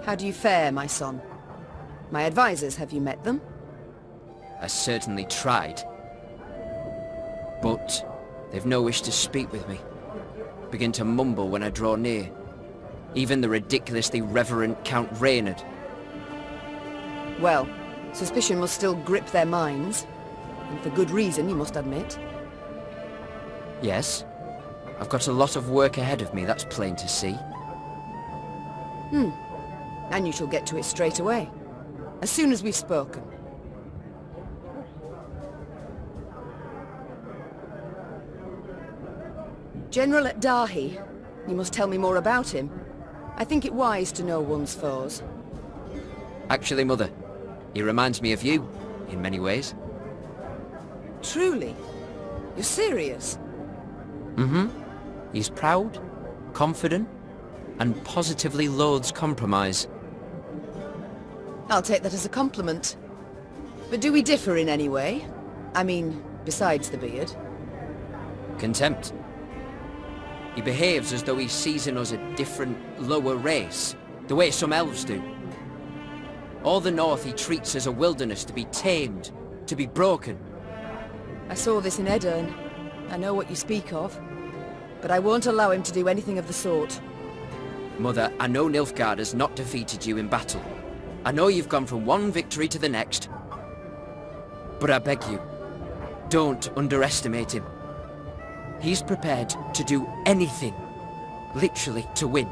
How do you fare, my son? My advisors, have you met them? I certainly tried. But they've no wish to speak with me. Begin to mumble when I draw near. Even the ridiculously reverent Count Reynard. Well, suspicion must still grip their minds. And for good reason, you must admit. Yes. I've got a lot of work ahead of me, that's plain to see. And you shall get to it straight away. As soon as we've spoken. General at Dahi. You must tell me more about him. I think it wise to know one's foes. Actually, Mother, he reminds me of you, in many ways. Truly? You're serious? Mm-hmm. He's proud, confident, and positively loathes compromise. I'll take that as a compliment. But do we differ in any way? I mean, besides the beard. Contempt. He behaves as though he sees in us a different, lower race, the way some elves do. All the North he treats as a wilderness to be tamed, to be broken. I saw this in Edirne. I know what you speak of. But I won't allow him to do anything of the sort. Mother, I know Nilfgaard has not defeated you in battle. I know you've gone from one victory to the next. But I beg you, don't underestimate him. He's prepared to do anything, literally, to win.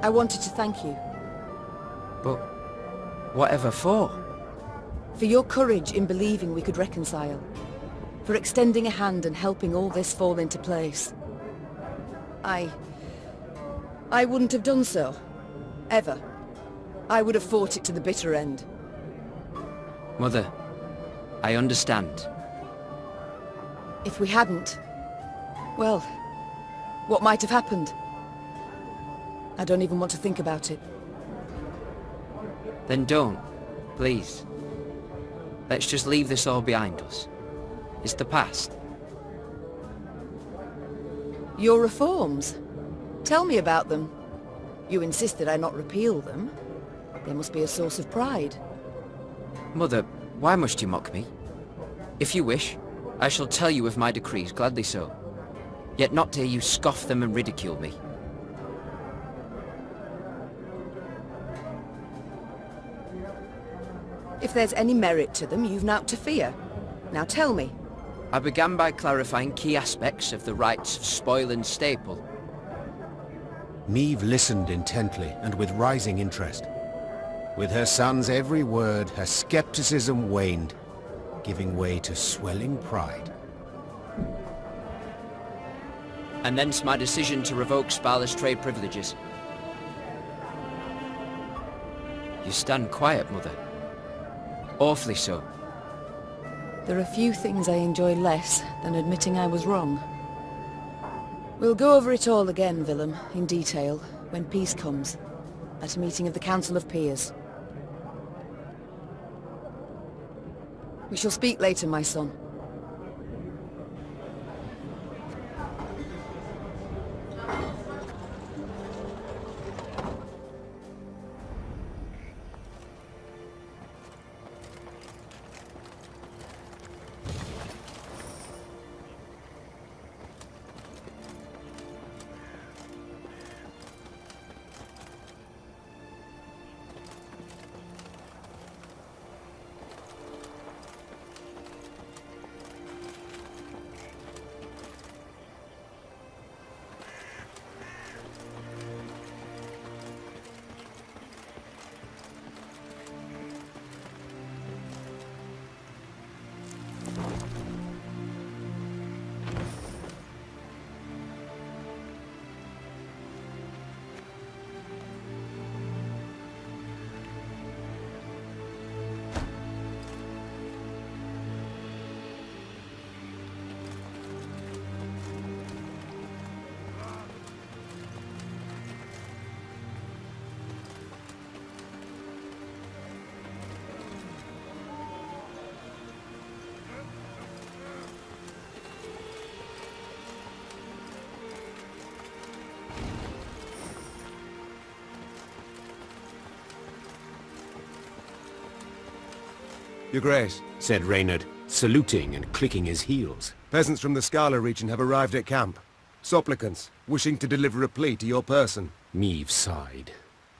I wanted to thank you. But whatever for? For your courage in believing we could reconcile. For extending a hand and helping all this fall into place. I wouldn't have done so. Ever. I would have fought it to the bitter end. Mother, I understand. If we hadn't... well, what might have happened? I don't even want to think about it. Then don't, please. Let's just leave this all behind us. It's the past. Your reforms? Tell me about them. You insist that I not repeal them. There must be a source of pride. Mother, why must you mock me? If you wish, I shall tell you of my decrees, gladly so. Yet not dare you scoff them and ridicule me. If there's any merit to them, you've naught to fear. Now tell me. I began by clarifying key aspects of the rights of spoil and staple. Meve listened intently and with rising interest. With her son's every word, her skepticism waned, giving way to swelling pride. And thence my decision to revoke Sparla's trade privileges. You stand quiet, Mother. Awfully so. There are few things I enjoy less than admitting I was wrong. We'll go over it all again, Willem, in detail, when peace comes, at a meeting of the Council of Peers. We shall speak later, my son. Your Grace, said Reynard, saluting and clicking his heels. peasants from the Scala region have arrived at camp. Supplicants, wishing to deliver a plea to your person. Meve sighed.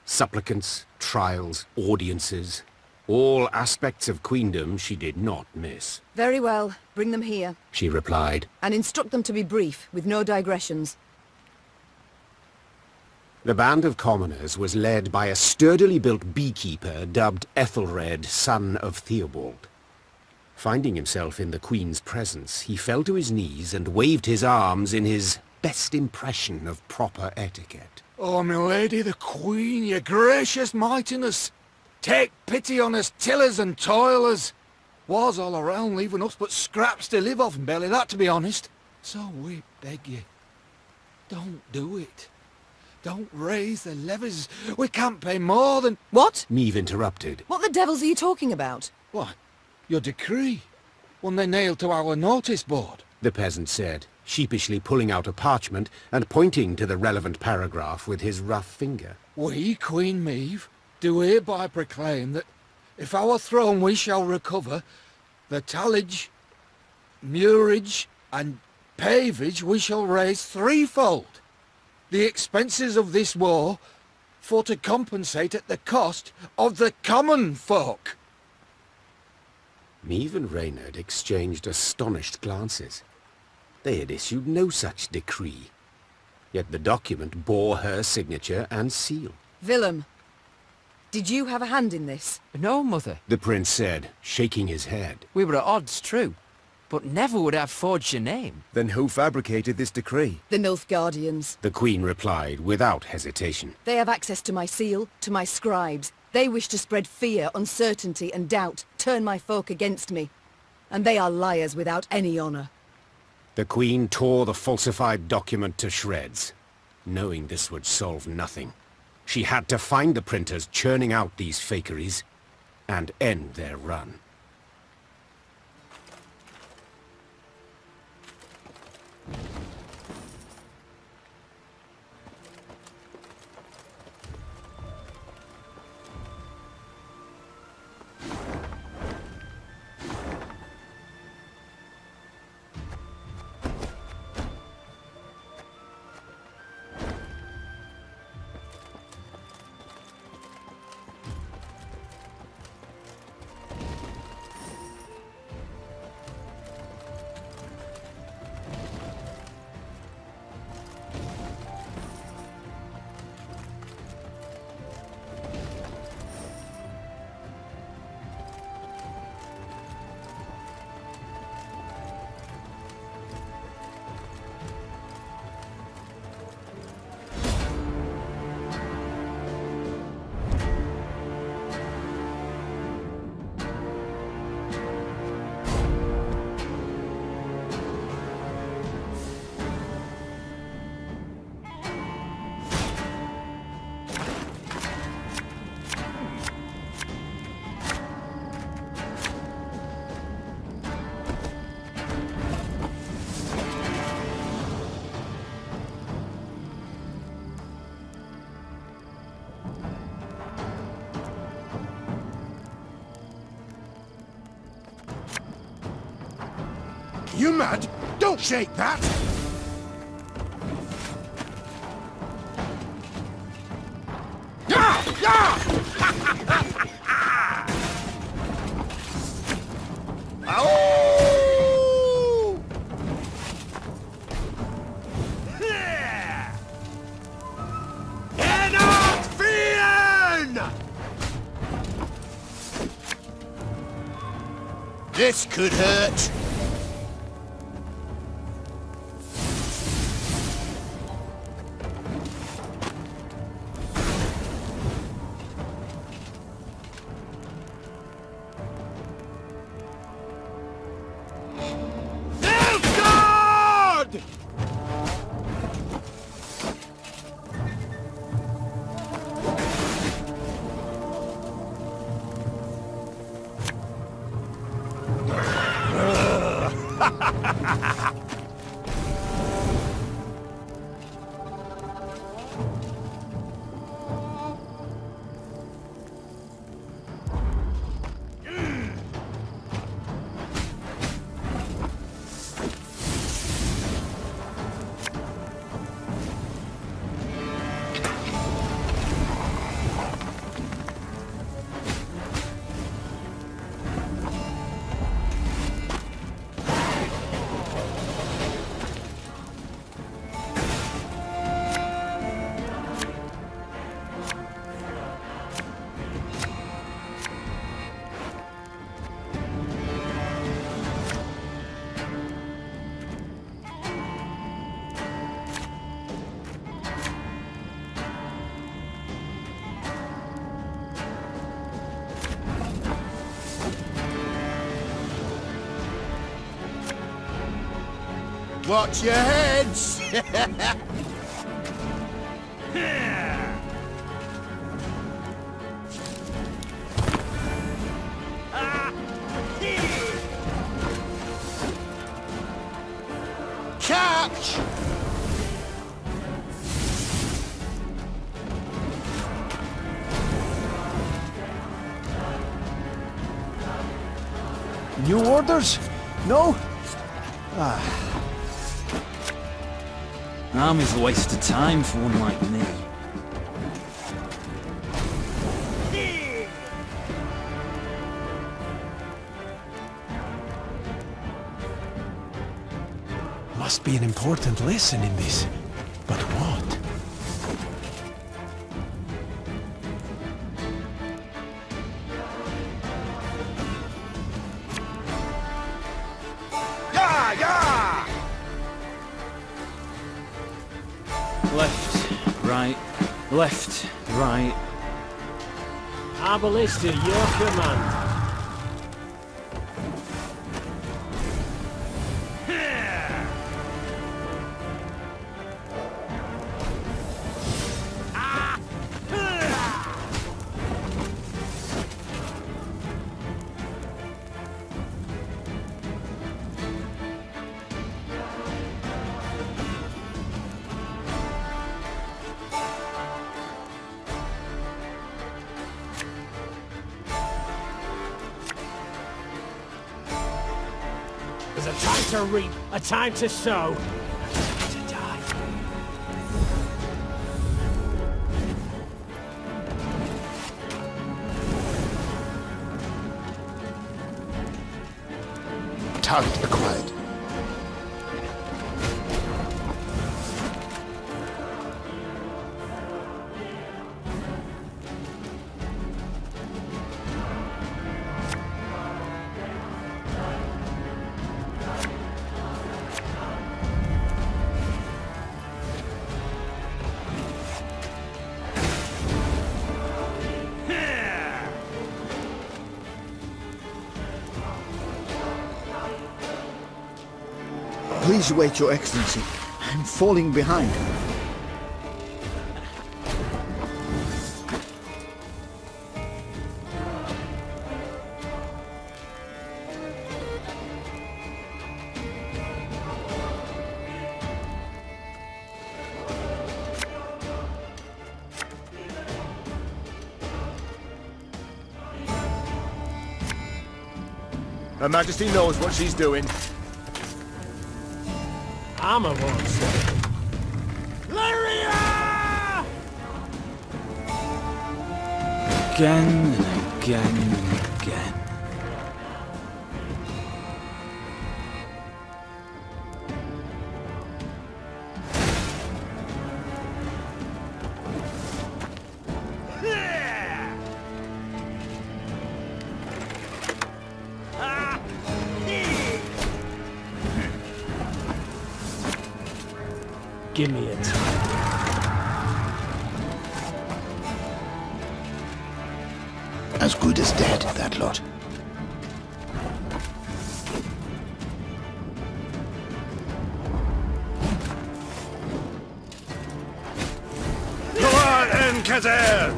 Supplicants, trials, audiences. All aspects of queendom she did not miss. Very well. Bring them here. She replied. And instruct them to be brief, with no digressions. The band of commoners was led by a sturdily built beekeeper dubbed Ethelred, son of Theobald. Finding himself in the Queen's presence, he fell to his knees and waved his arms in his best impression of proper etiquette. Oh, my lady the Queen, your gracious mightiness! Take pity on us tillers and toilers! Wars all around leaving us but scraps to live off, belly that to be honest. So we beg you, don't do it. Don't raise the levies. We can't pay more than... What? Meve interrupted. What the devils are you talking about? What? Your decree? One they nailed to our notice board. The peasant said, sheepishly pulling out a parchment and pointing to the relevant paragraph with his rough finger. We, Queen Meve, do hereby proclaim that if our throne we shall recover, the tallage, murage, and pavage we shall raise threefold. The expenses of this war, for to compensate at the cost of the common folk. Meve and Reynard exchanged astonished glances. They had issued no such decree. Yet the document bore her signature and seal. Willem, did you have a hand in this? No, Mother. The prince said, shaking his head. We were at odds, true. But never would I have forged your name. Then who fabricated this decree? The Nilfgaardians. The queen replied without hesitation. They have access to my seal, to my scribes. They wish to spread fear, uncertainty, and doubt, turn my folk against me. And they are liars without any honor. The queen tore the falsified document to shreds. Knowing this would solve nothing, she had to find the printers churning out these fakeries and end their run. You mad? Don't shake that! Yeah! Yeah! Oh! Cannot fear! This could hurt. Watch your heads! Catch! New orders? No? Army's a waste of time for one like me. Must be an important lesson in this. But what? Left, right, left, right. Our ballista, your command. There's a time to reap, a time to sow, and a time to die. Target acquired. Please wait, Your Excellency. I'm falling behind. Her Majesty knows what she's doing. Armor won't say. Lyria! Again and again and again. Give me a time. As good as dead, that lot. Go on, Enkazer!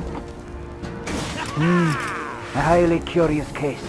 A highly curious case.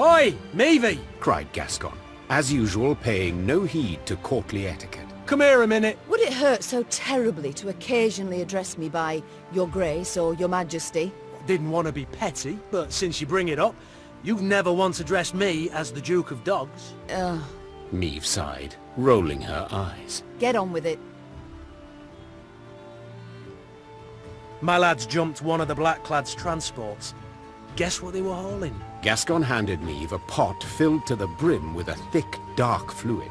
Oi, Meavy! cried Gascon, as usual paying no heed to courtly etiquette. Come here a minute. Would it hurt so terribly to occasionally address me by Your Grace or Your Majesty? Didn't want to be petty, but since you bring it up, you've never once addressed me as the Duke of Dogs. Meve sighed, rolling her eyes. Get on with it. My lads jumped one of the Blackclads' transports. Guess what they were hauling? Gascon handed Meve a pot filled to the brim with a thick, dark fluid.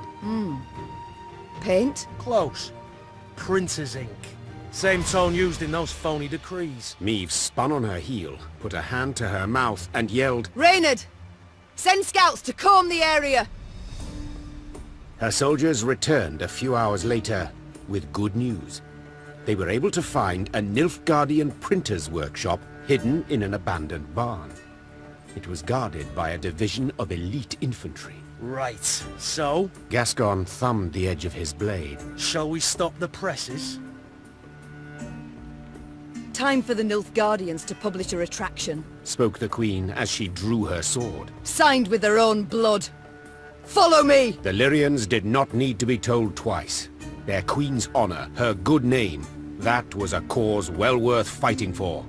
Paint? Close. Prince's ink. Same tone used in those phony decrees. Meve spun on her heel, put a hand to her mouth, and yelled, Reynard! Send scouts to comb the area! Her soldiers returned a few hours later with good news. They were able to find a Nilfgaardian printer's workshop hidden in an abandoned barn. It was guarded by a division of elite infantry. Right, so? Gascon thumbed the edge of his blade. Shall we stop the presses? Time for the Nilfgaardians to publish a retraction. Spoke the Queen as she drew her sword. Signed with their own blood. Follow me! The Lyrians did not need to be told twice. Their Queen's honor, her good name, that was a cause well worth fighting for.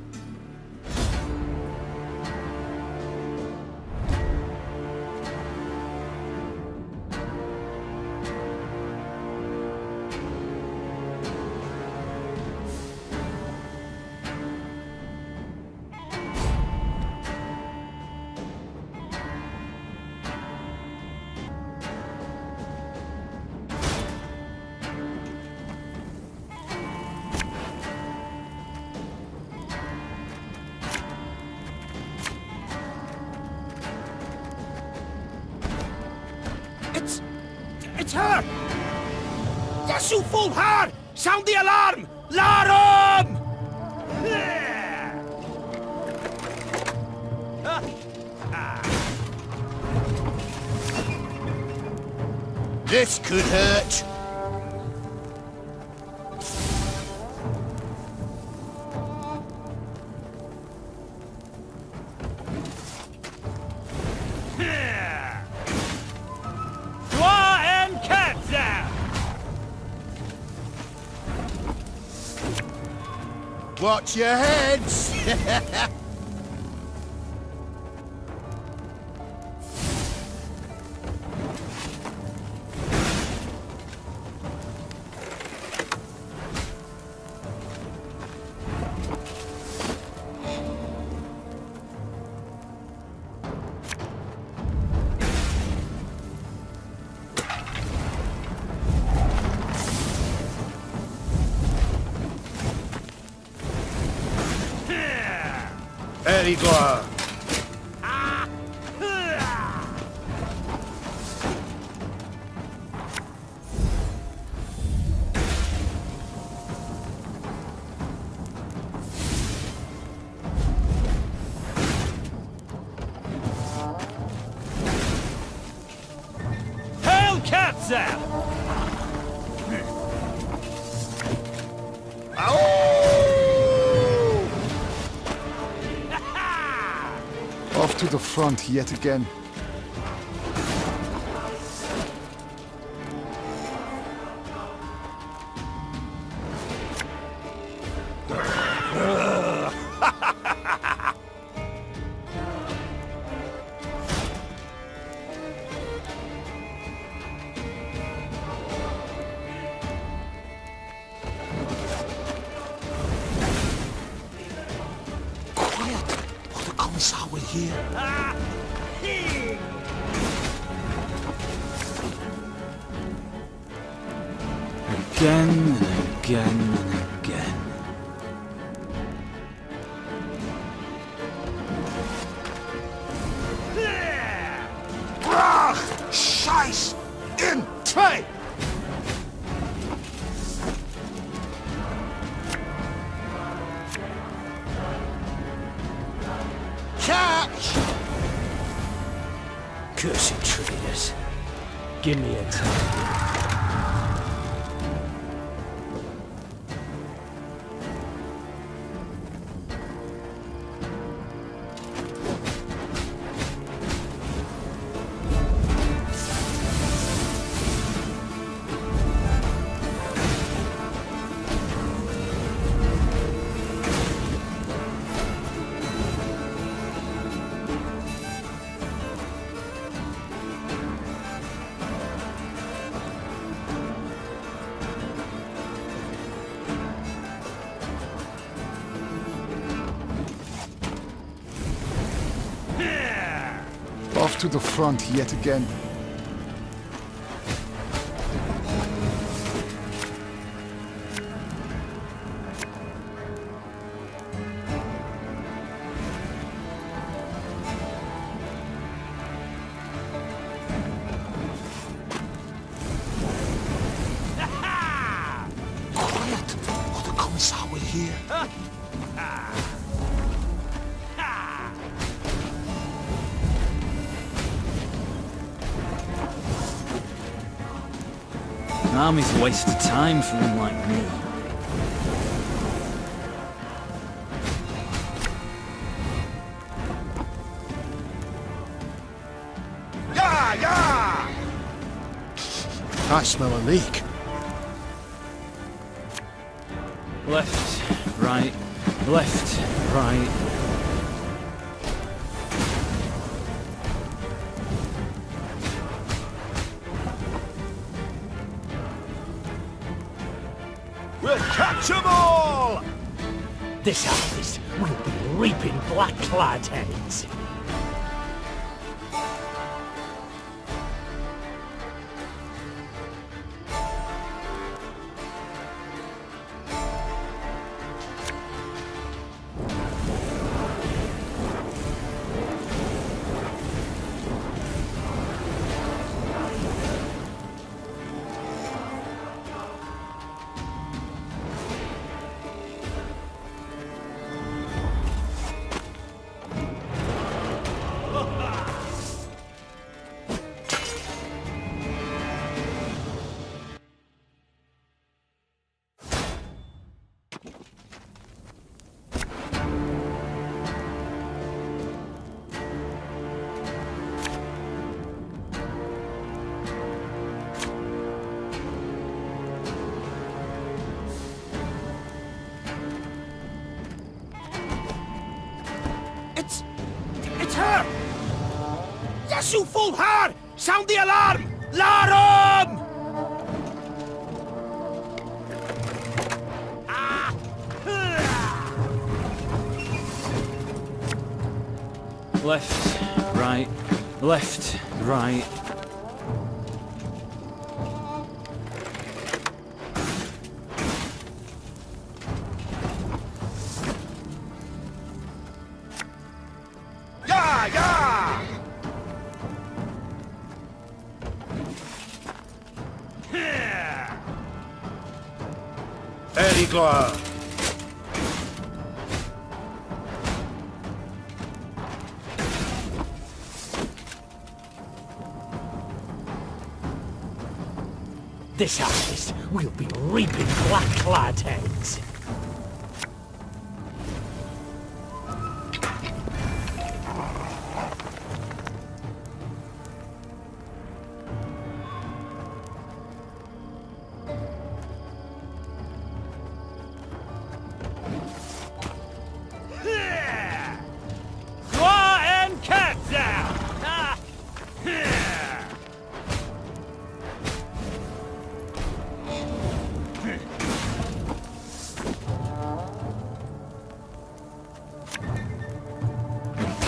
It's her! Yes, you fool her! Sound the alarm! Larum! This could hurt. Watch your heads! There you go. Hail Katza! Off to the front yet again. We're here. Again and again and again. Brach! Scheiß! In! Trey! Catch! Cursed traitors. Give me a time. to the front yet again. Quiet, or the Commissar will hear. An army's a waste of time for one like me. I smell a leak. Left, right, left, right. We'll catch them all! This harvest will be reaping black-clad heads. It's her! Yes, you fool her! Sound the alarm! Larum! Left, right, left, right. Erigor! This harvest will be reaping black-clad heads.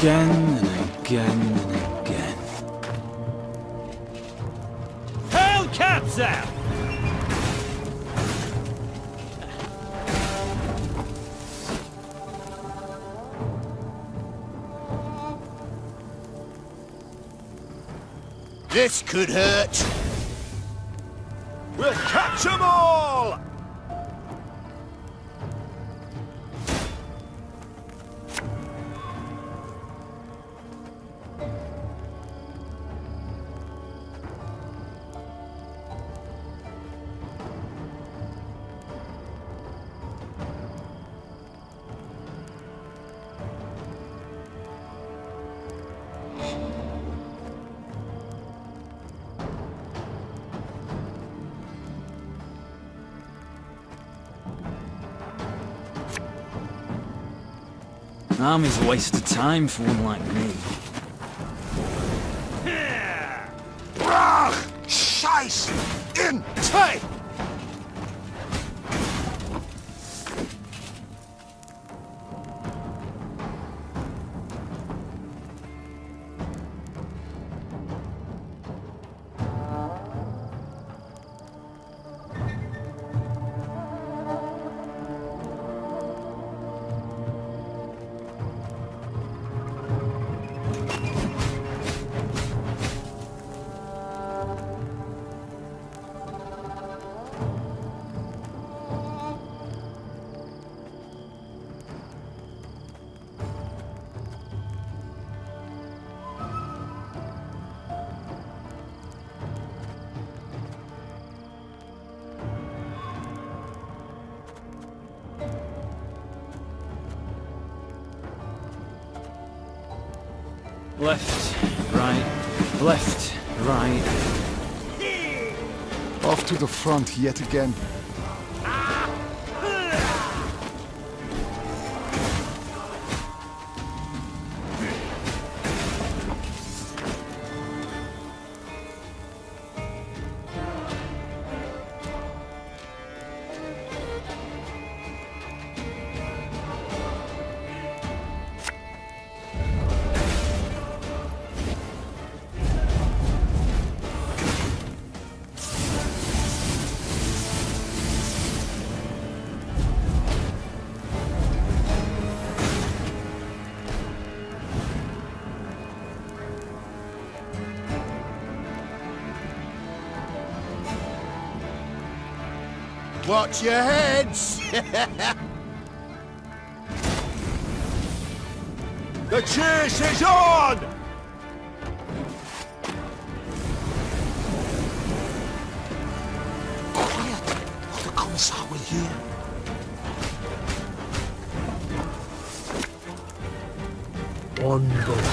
Again and again and again. Hail cats out! This could hurt. We'll catch them all! An army's a waste of time for one like me. Scheiß! In! Zwei! Left, right, left, right. Off to the front yet again. Watch your heads! The chase is on! Quiet, or the Commissar will hear. One bullet.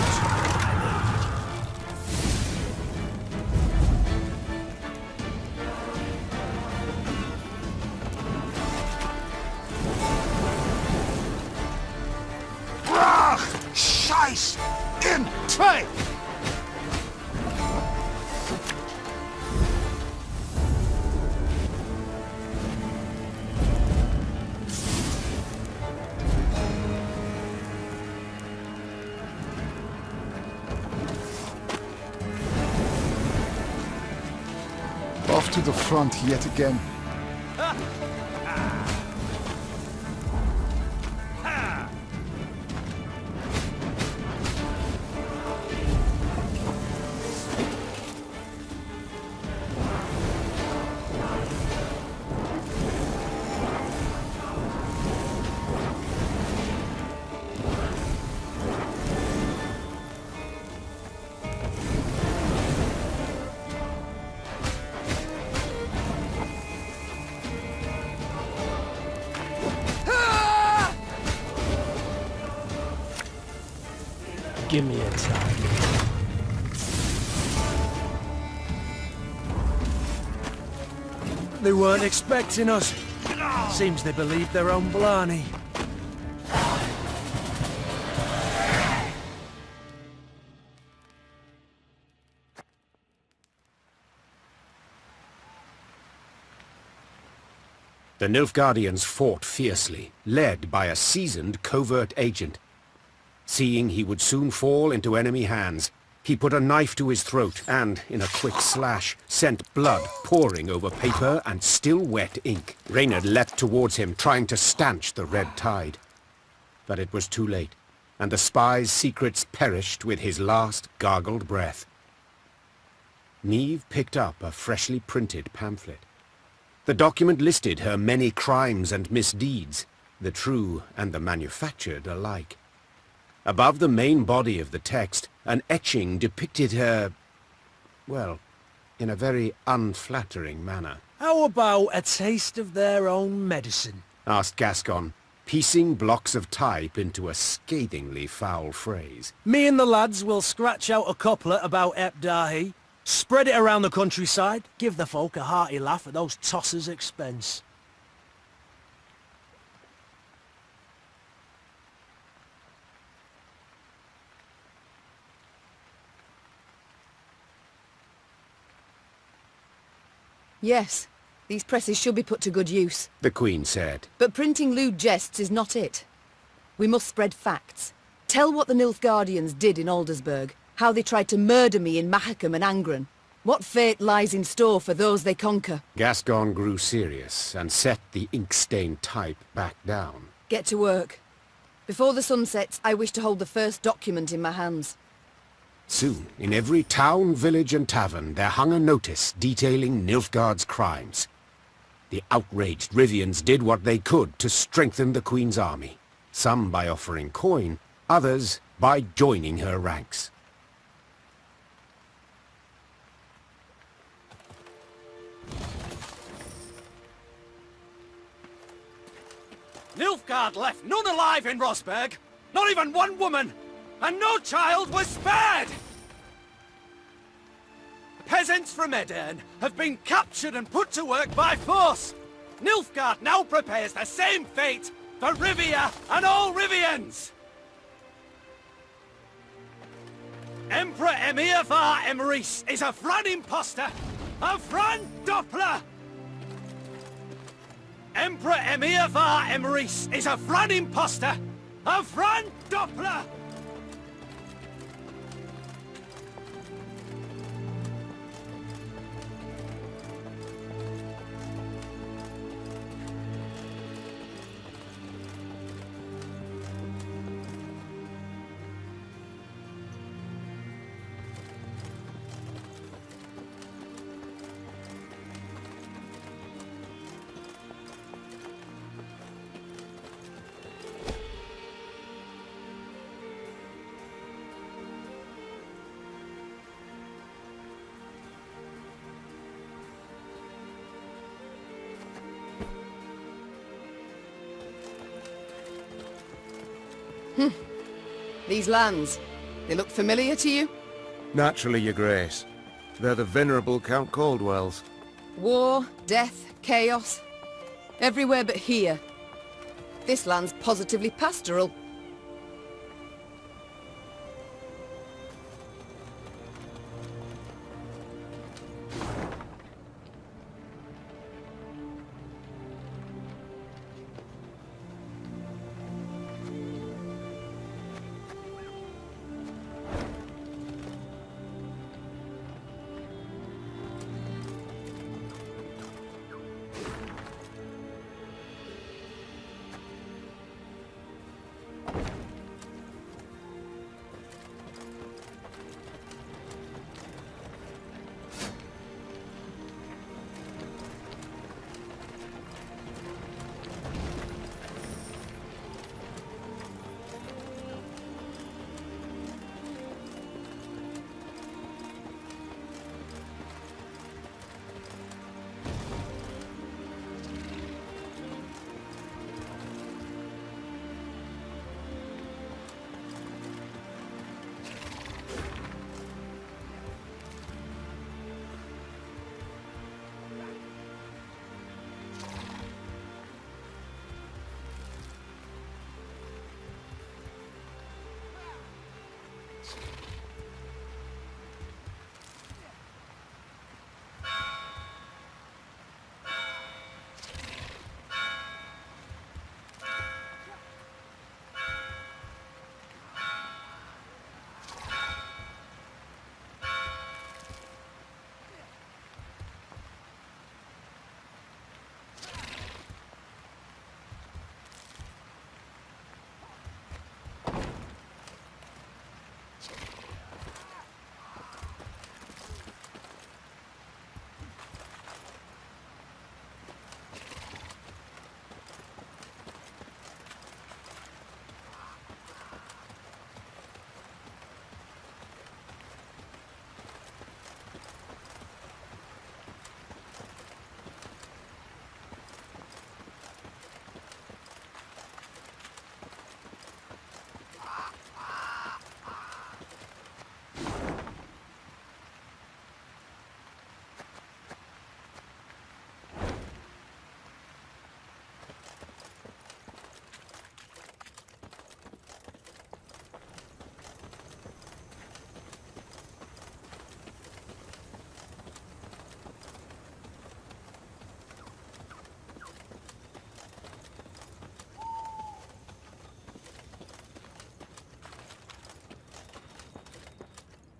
Scheiß! Intrigue! Off to the front yet again. Give me a target. They weren't expecting us. Seems they believed their own blarney. The Nilfgaardians fought fiercely, led by a seasoned covert agent. Seeing he would soon fall into enemy hands, he put a knife to his throat and, in a quick slash, sent blood pouring over paper and still wet ink. Reynard leapt towards him, trying to stanch the red tide. But it was too late, and the spy's secrets perished with his last gargled breath. Niamh picked up a freshly printed pamphlet. The document listed her many crimes and misdeeds, the true and the manufactured alike. Above the main body of the text, an etching depicted her, well, in a very unflattering manner. How about a taste of their own medicine? Asked Gascon, piecing blocks of type into a scathingly foul phrase. Me and the lads will scratch out a couplet about Epdahi, spread it around the countryside, give the folk a hearty laugh at those tossers' expense. Yes, these presses should be put to good use. The Queen said. But printing lewd jests is not it. We must spread facts. Tell what the Nilfgaardians did in Aldersburg, how they tried to murder me in Mahakam and Angren. What fate lies in store for those they conquer. Gascon grew serious and set the ink-stained type back down. Get to work. Before the sun sets, I wish to hold the first document in my hands. Soon, in every town, village and tavern, there hung a notice detailing Nilfgaard's crimes. The outraged Rivians did what they could to strengthen the Queen's army. Some by offering coin, others by joining her ranks. Nilfgaard left none alive in Rosberg! Not even one woman! and no child was spared! Peasants from Edirn have been captured and put to work by force! Nilfgaard now prepares the same fate for Rivia and all Rivians! Emperor Emir var Emrys is a Fran imposter! A Fran Doppler! Emperor Emir var Emrys is a Fran imposter! A Fran Doppler! These lands, they look familiar to you? Naturally, Your Grace. They're the venerable Count Caldwell's. War, death, chaos. Everywhere but here. This land's positively pastoral.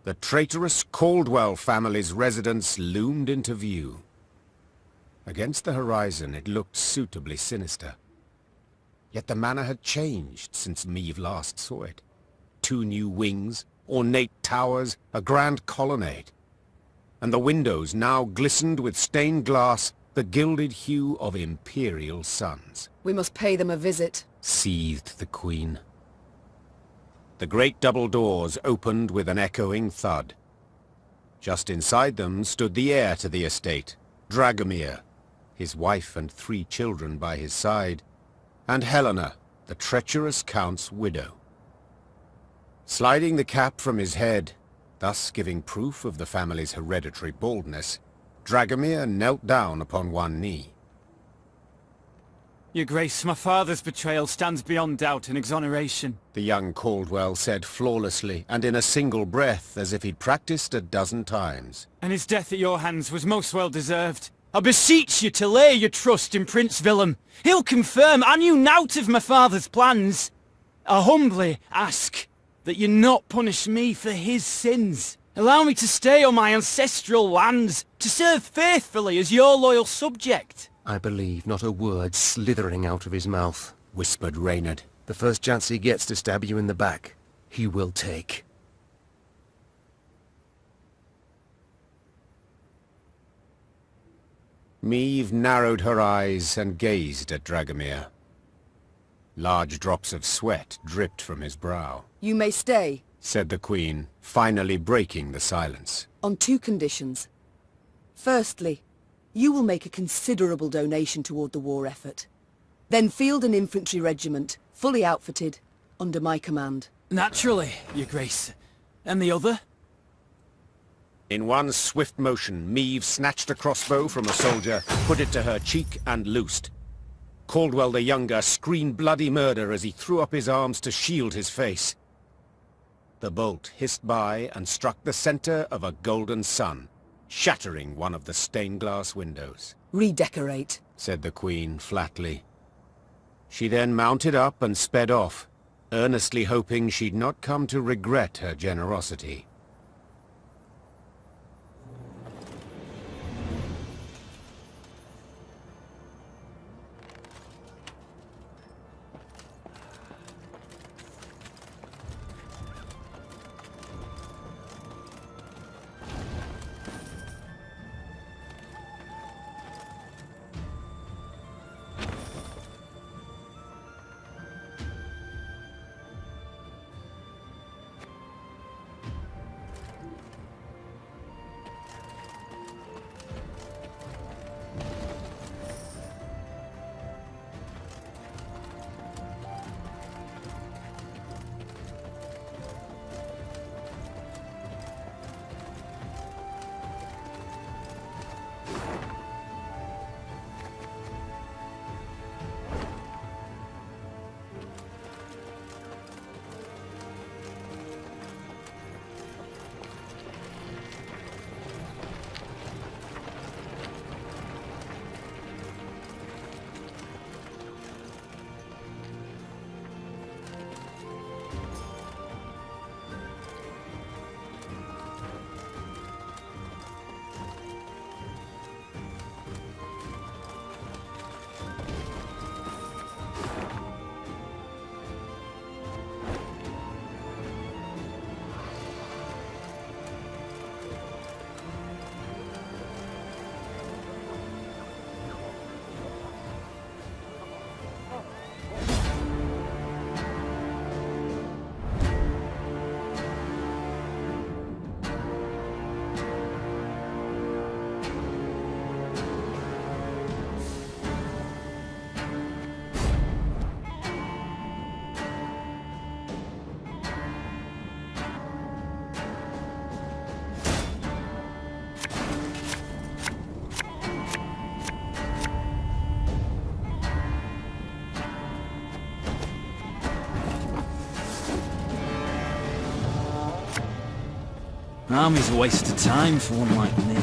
The traitorous Caldwell family's residence loomed into view. Against the horizon it looked suitably sinister. Yet the manor had changed since Meve last saw it. 2 new wings, ornate towers, a grand colonnade. And the windows now glistened with stained glass, the gilded hue of imperial suns. We must pay them a visit, Seethed the Queen. The great double doors opened with an echoing thud. Just inside them stood the heir to the estate, Dragomir, his wife and 3 children by his side, and Helena, the treacherous Count's widow. Sliding the cap from his head, thus giving proof of the family's hereditary baldness, Dragomir knelt down upon one knee. Your Grace, my father's betrayal stands beyond doubt and exoneration. The young Caldwell said flawlessly, and in a single breath, as if he'd practiced a dozen times. And his death at your hands was most well deserved. I beseech you to lay your trust in Prince Willem. He'll confirm I knew naught of my father's plans. I humbly ask that you not punish me for his sins. Allow me to stay on my ancestral lands, to serve faithfully as your loyal subject. I believe not a word slithering out of his mouth, Whispered Reynard. The first chance he gets to stab you in the back, he will take. Meve narrowed her eyes and gazed at Dragomir. Large drops of sweat dripped from his brow. You may stay, Said the Queen, finally breaking the silence. on 2 conditions. Firstly, you will make a considerable donation toward the war effort. Then field an infantry regiment, fully outfitted, under my command. Naturally, Your Grace. And the other? In one swift motion, Meve snatched a crossbow from a soldier, put it to her cheek, and loosed. Caldwell the Younger screamed bloody murder as he threw up his arms to shield his face. The bolt hissed by and struck the center of a golden sun, shattering one of the stained glass windows. Redecorate. Said the Queen flatly. She then mounted up and sped off, earnestly hoping she'd not come to regret her generosity. An army's a waste of time for one like me.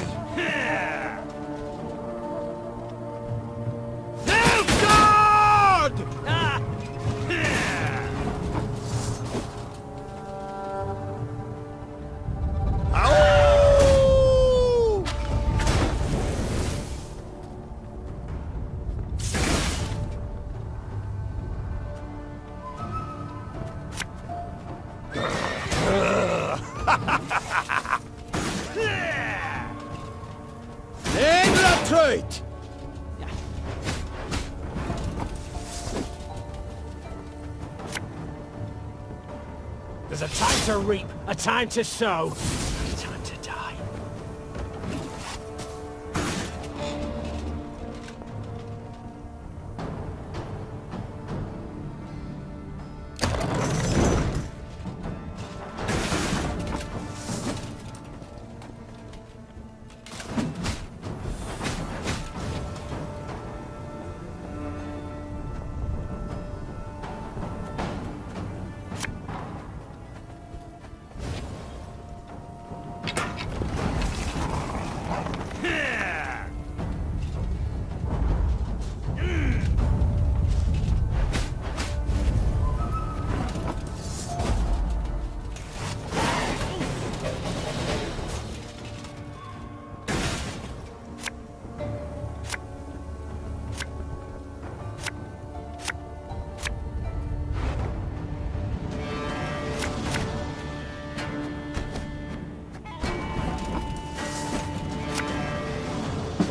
There's a time to reap, a time to sow, a time to die.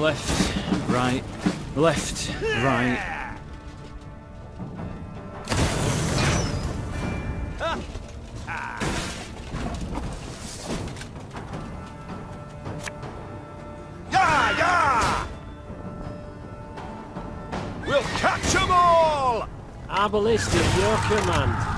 Left, right, left, right. Yeah, yeah! We'll catch them all! Our ballista, your command.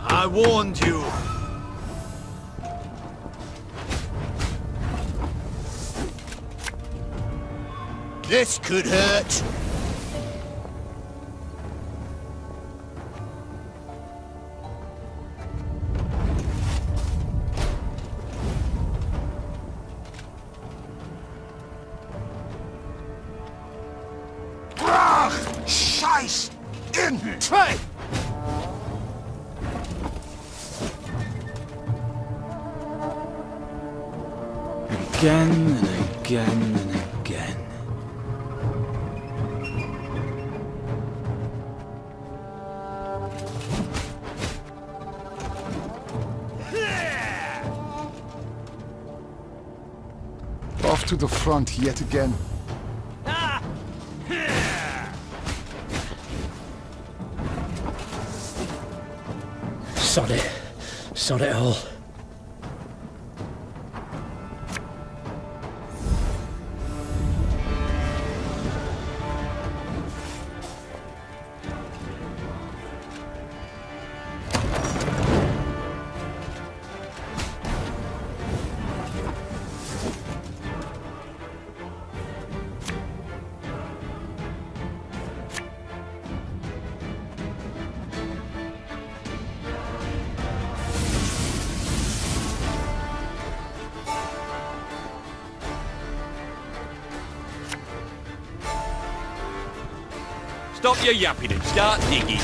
I warned you. This could hurt. Scheiß! In! Hey! Again and again and again. Off to the front yet again. Sod it. Sod it all. Stop your yapping and start digging.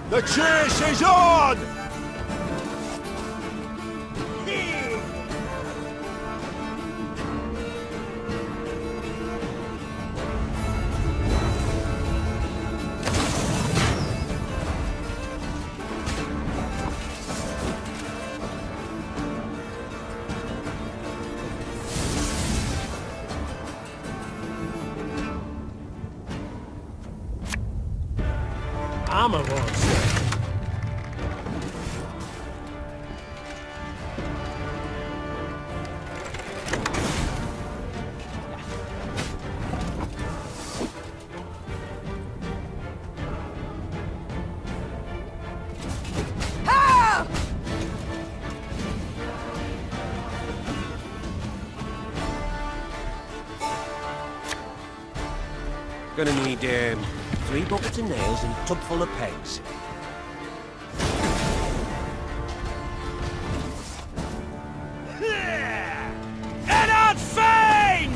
The chase is on! Armor wars. Gonna need 3 buckets of nails and a tub full of pegs. Eddard Fane!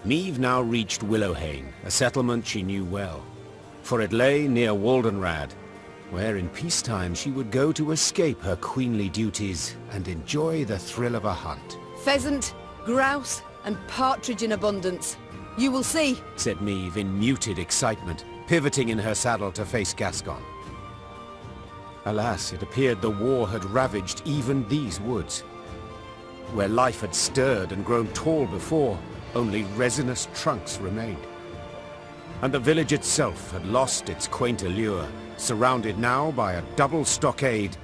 Niamh now reached Willowhain, a settlement she knew well, for it lay near Waldenrad, where in peacetime she would go to escape her queenly duties and enjoy the thrill of a hunt. Pheasant, grouse, and partridge in abundance. You will see, said Niamh in muted excitement, pivoting in her saddle to face Gascon. Alas, it appeared the war had ravaged even these woods. Where life had stirred and grown tall before, only resinous trunks remained. And the village itself had lost its quaint allure, surrounded now by a double stockade,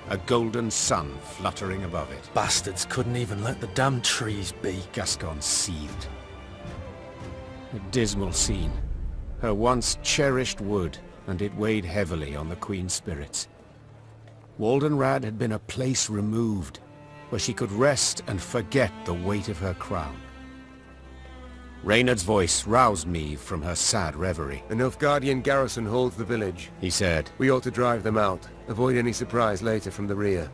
a golden sun fluttering above it. Bastards couldn't even let the damn trees be. Gascon seethed. A dismal scene. Her once cherished wood, and it weighed heavily on the Queen's spirits. Waldenrad had been a place removed, where she could rest and forget the weight of her crown. Reynard's voice roused Niamh from her sad reverie. The Nilfgaardian garrison holds the village, he said. We ought to drive them out. Avoid any surprise later from the rear.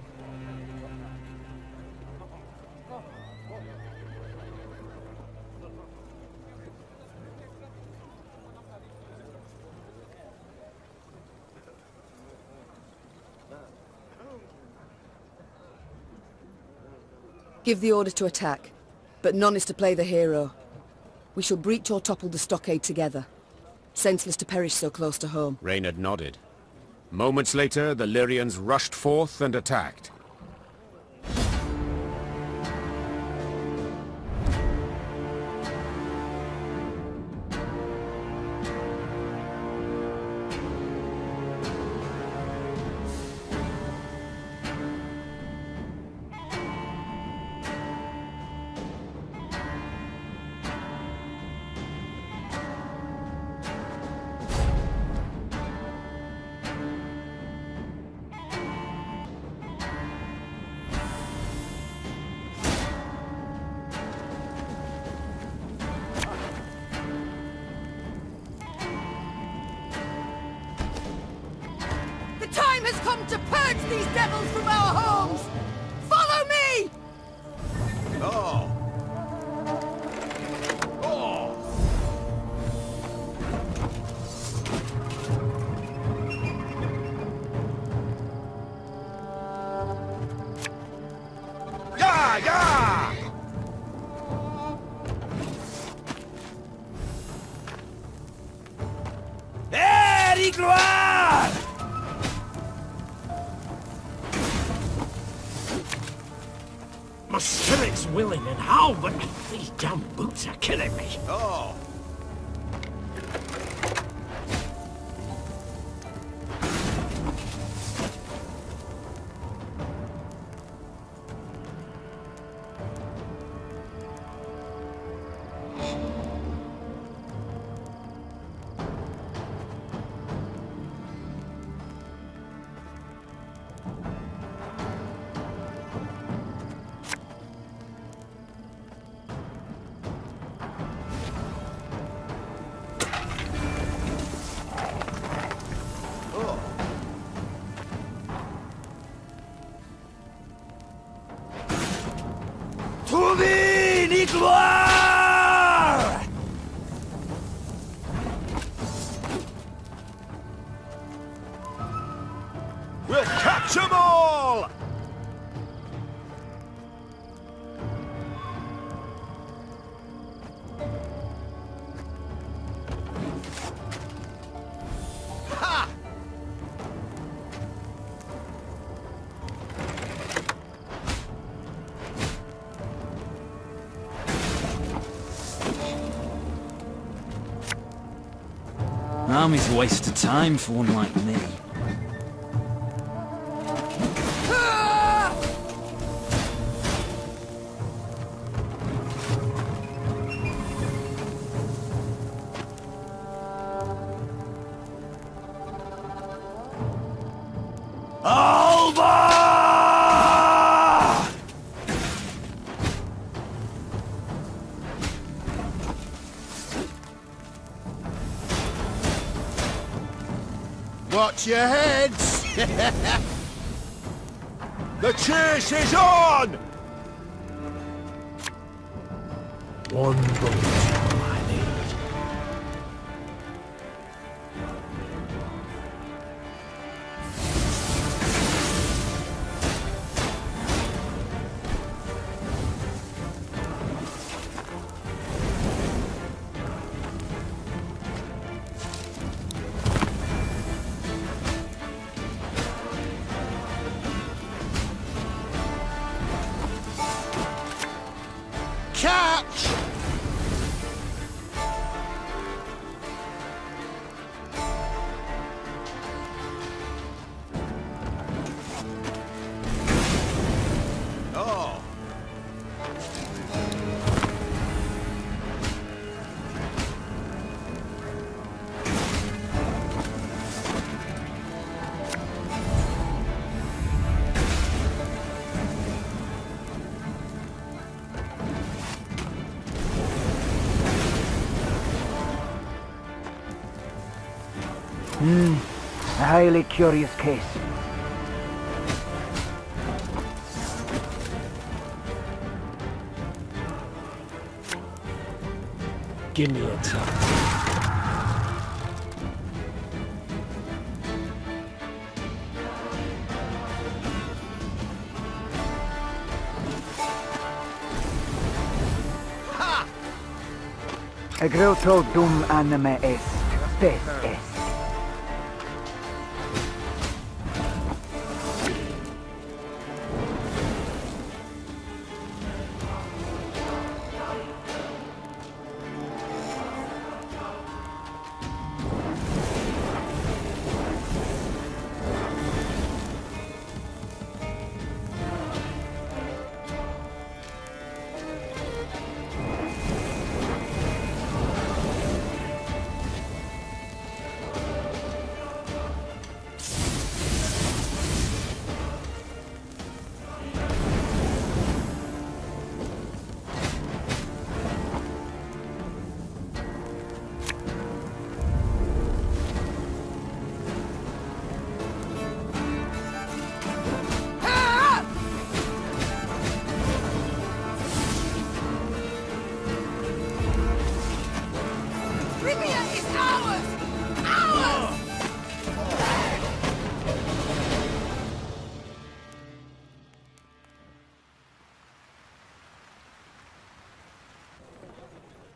give the order to attack, but none is to play the hero. We shall breach or topple the stockade together. Senseless to perish so close to home. Reynard nodded. Moments later, the Lyrians rushed forth and attacked. The time has come to purge these devils from our homes! Follow me! Oh! Oh! Yeah, yeah! Very gloire! My spirit's willing and how, but these damn boots are killing me. Oh! Trouver les gloires! We'll catch 'em all! Ha! Army's a waste of time for one like me. Alba! Watch your heads! The chase is on! One boat. catch! Oh! A highly curious case. Give me a time. Egreto dum anime est, spes est. Rivia is ours! Ours!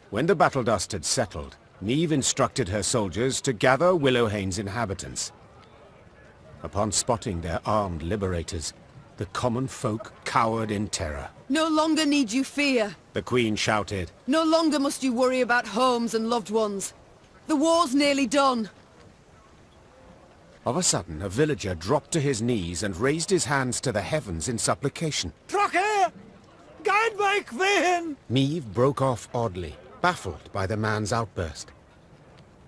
When the battle dust had settled, Niamh instructed her soldiers to gather Willowhane's inhabitants. Upon spotting their armed liberators, the common folk cowered in terror. No longer need you fear. The Queen shouted. No longer must you worry about homes and loved ones. The war's nearly done. Of a sudden, a villager dropped to his knees and raised his hands to the heavens in supplication. Trache! Guide my Queen! Niamh broke off oddly, baffled by the man's outburst.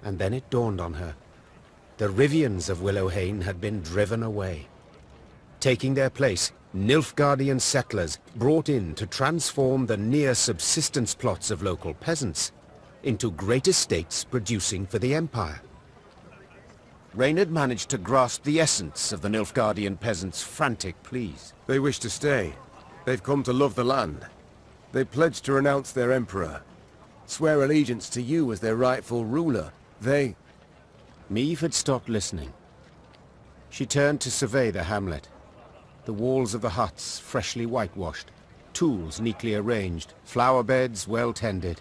And then it dawned on her. The Rivians of Willowhane had been driven away. Taking their place, Nilfgaardian settlers brought in to transform the near-subsistence plots of local peasants into great estates producing for the Empire. Reynard managed to grasp the essence of the Nilfgaardian peasants' frantic pleas. They wish to stay. They've come to love the land. They pledged to renounce their emperor, swear allegiance to you as their rightful ruler. They... Niamh had stopped listening. She turned to survey the hamlet. The walls of the huts freshly whitewashed, tools neatly arranged, flower beds well tended.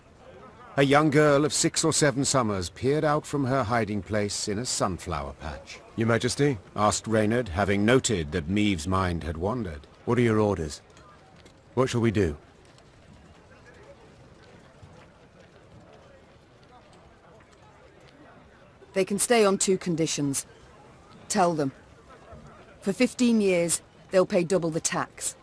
A young girl of 6 or 7 summers peered out from her hiding place in a sunflower patch. Your Majesty? Asked Reynard, having noted that Niamh's mind had wandered. What are your orders? What shall we do? They can stay on 2 conditions. Tell them. For 15 years, they'll pay double the tax.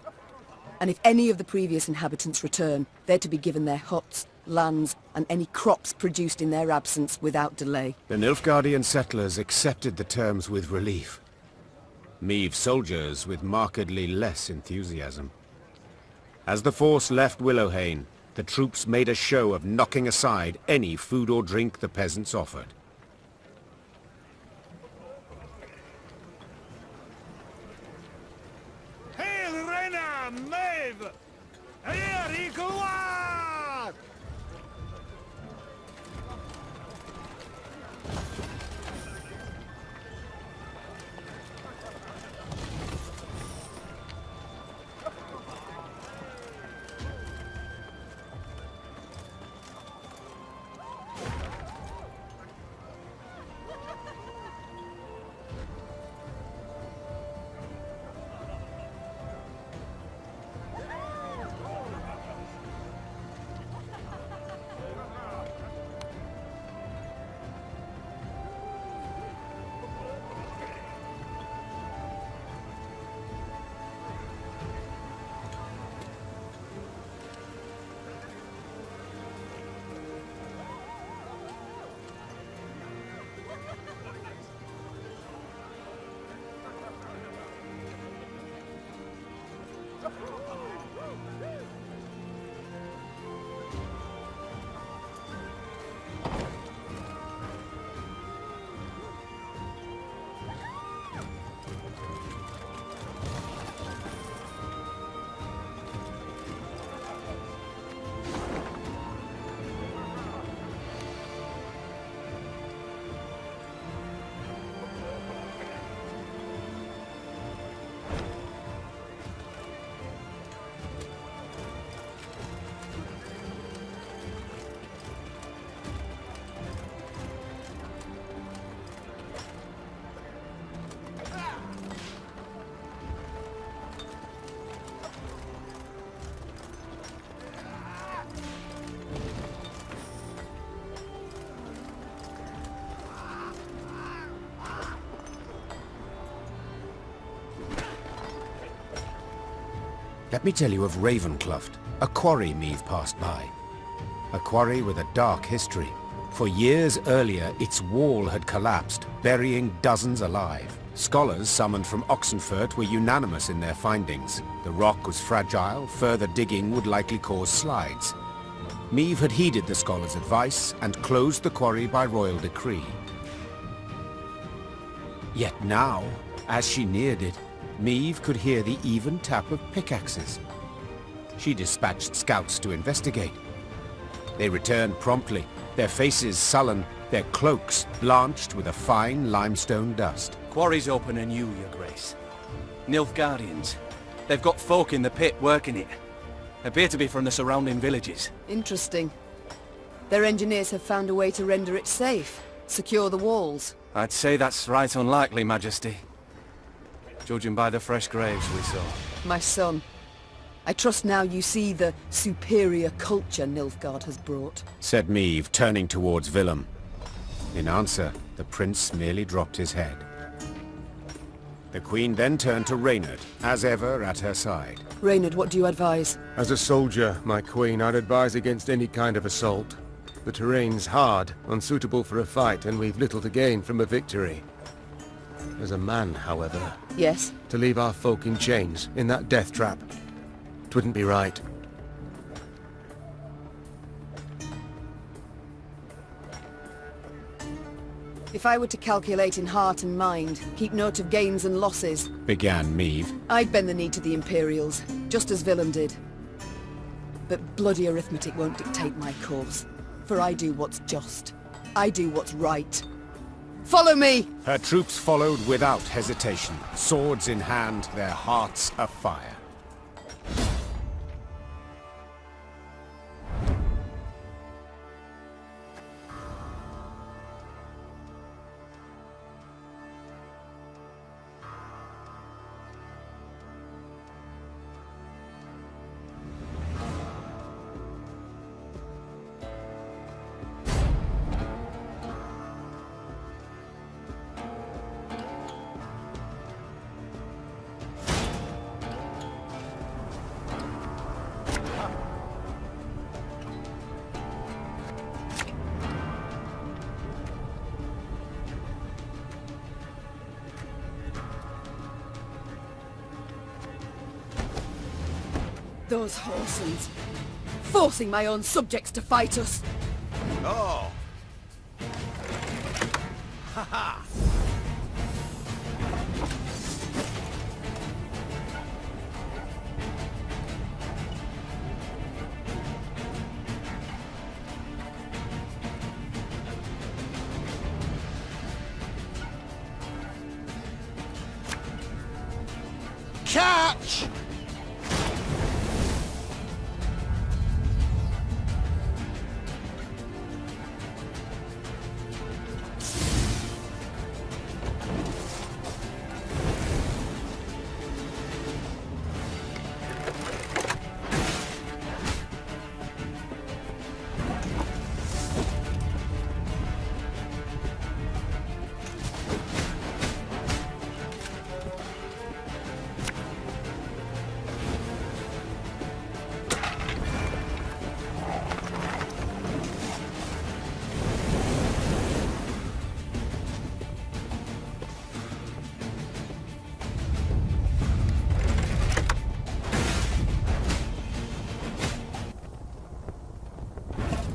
And if any of the previous inhabitants return, they're to be given their huts, lands, and any crops produced in their absence without delay. The Nilfgaardian settlers accepted the terms with relief. Niamh's soldiers with markedly less enthusiasm. As the force left Willowhane, the troops made a show of knocking aside any food or drink the peasants offered. Let me tell you of Ravencloft, a quarry Meve passed by. A quarry with a dark history. For years earlier, its wall had collapsed, burying dozens alive. Scholars summoned from Oxenfurt were unanimous in their findings. The rock was fragile, further digging would likely cause slides. Meve had heeded the scholars' advice and closed the quarry by royal decree. Yet now, as she neared it, Meve could hear the even tap of pickaxes. She dispatched scouts to investigate. They returned promptly, their faces sullen, their cloaks blanched with a fine limestone dust. Quarry's open anew, Your Grace. Nilfgaardians. They've got folk in the pit working it. Appear to be from the surrounding villages. Interesting. Their engineers have found a way to render it safe. Secure the walls. I'd say that's right unlikely, Majesty. Judging by the fresh graves we saw. My son, I trust now you see the superior culture Nilfgaard has brought. Said Meve, turning towards Willem. In answer, the prince merely dropped his head. The Queen then turned to Reynard, as ever at her side. Reynard, what do you advise? As a soldier, my queen, I'd advise against any kind of assault. The terrain's hard, unsuitable for a fight, and we've little to gain from a victory. As a man, however... Yes? To leave our folk in chains, in that death trap. It wouldn't be right. If I were to calculate in heart and mind, keep note of gains and losses... Began Meve. I'd bend the knee to the Imperials, just as Willem did. But bloody arithmetic won't dictate my course. For I do what's just. I do what's right. Follow me! Her troops followed without hesitation, swords in hand, their hearts afire. Those Horsens, forcing my own subjects to fight us. Oh! Ha ha! Catch!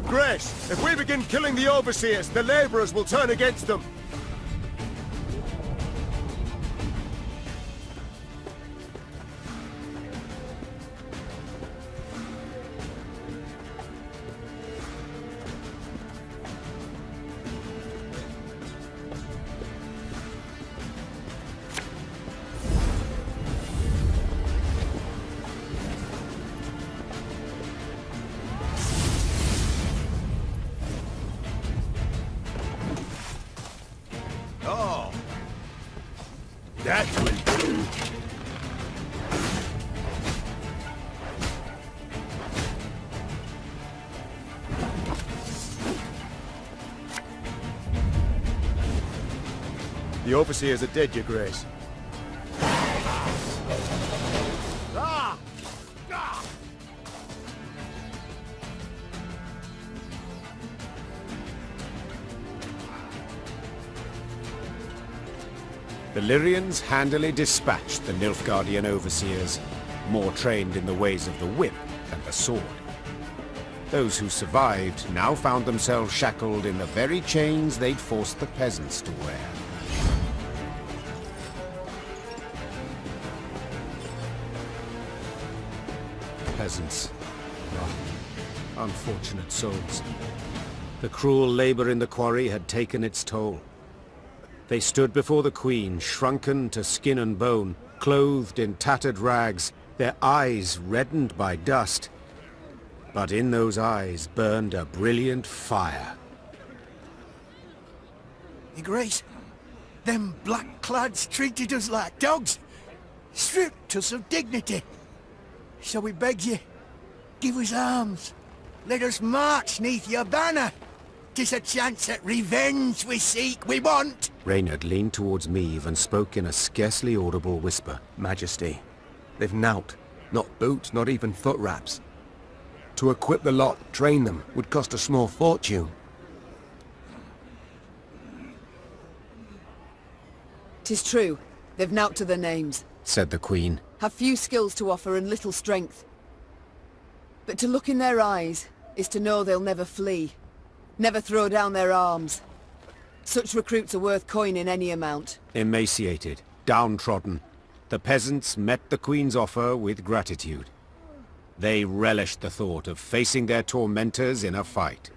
Grace, if we begin killing the overseers, the laborers will turn against them. That will do. The overseers are dead, Your Grace. Ah! The Lyrians handily dispatched the Nilfgaardian overseers, more trained in the ways of the whip than the sword. Those who survived now found themselves shackled in the very chains they'd forced the peasants to wear. Peasants. Oh, unfortunate souls. The cruel labor in the quarry had taken its toll. They stood before the Queen, shrunken to skin and bone, clothed in tattered rags, their eyes reddened by dust. But in those eyes burned a brilliant fire. Your Grace, them black-clads treated us like dogs, stripped us of dignity. So we beg you, give us arms. Let us march neath your banner. 'Tis a chance at revenge we seek, we want. Reynard leaned towards Meave and spoke in a scarcely audible whisper. Majesty, they've nowt. Not boots, not even foot wraps. To equip the lot, train them, would cost a small fortune. 'Tis true. They've nowt to their names. Said the Queen. Have few skills to offer and little strength. But to look in their eyes is to know they'll never flee. Never throw down their arms. Such recruits are worth coining any amount. Emaciated, downtrodden, the peasants met the Queen's offer with gratitude. They relished the thought of facing their tormentors in a fight.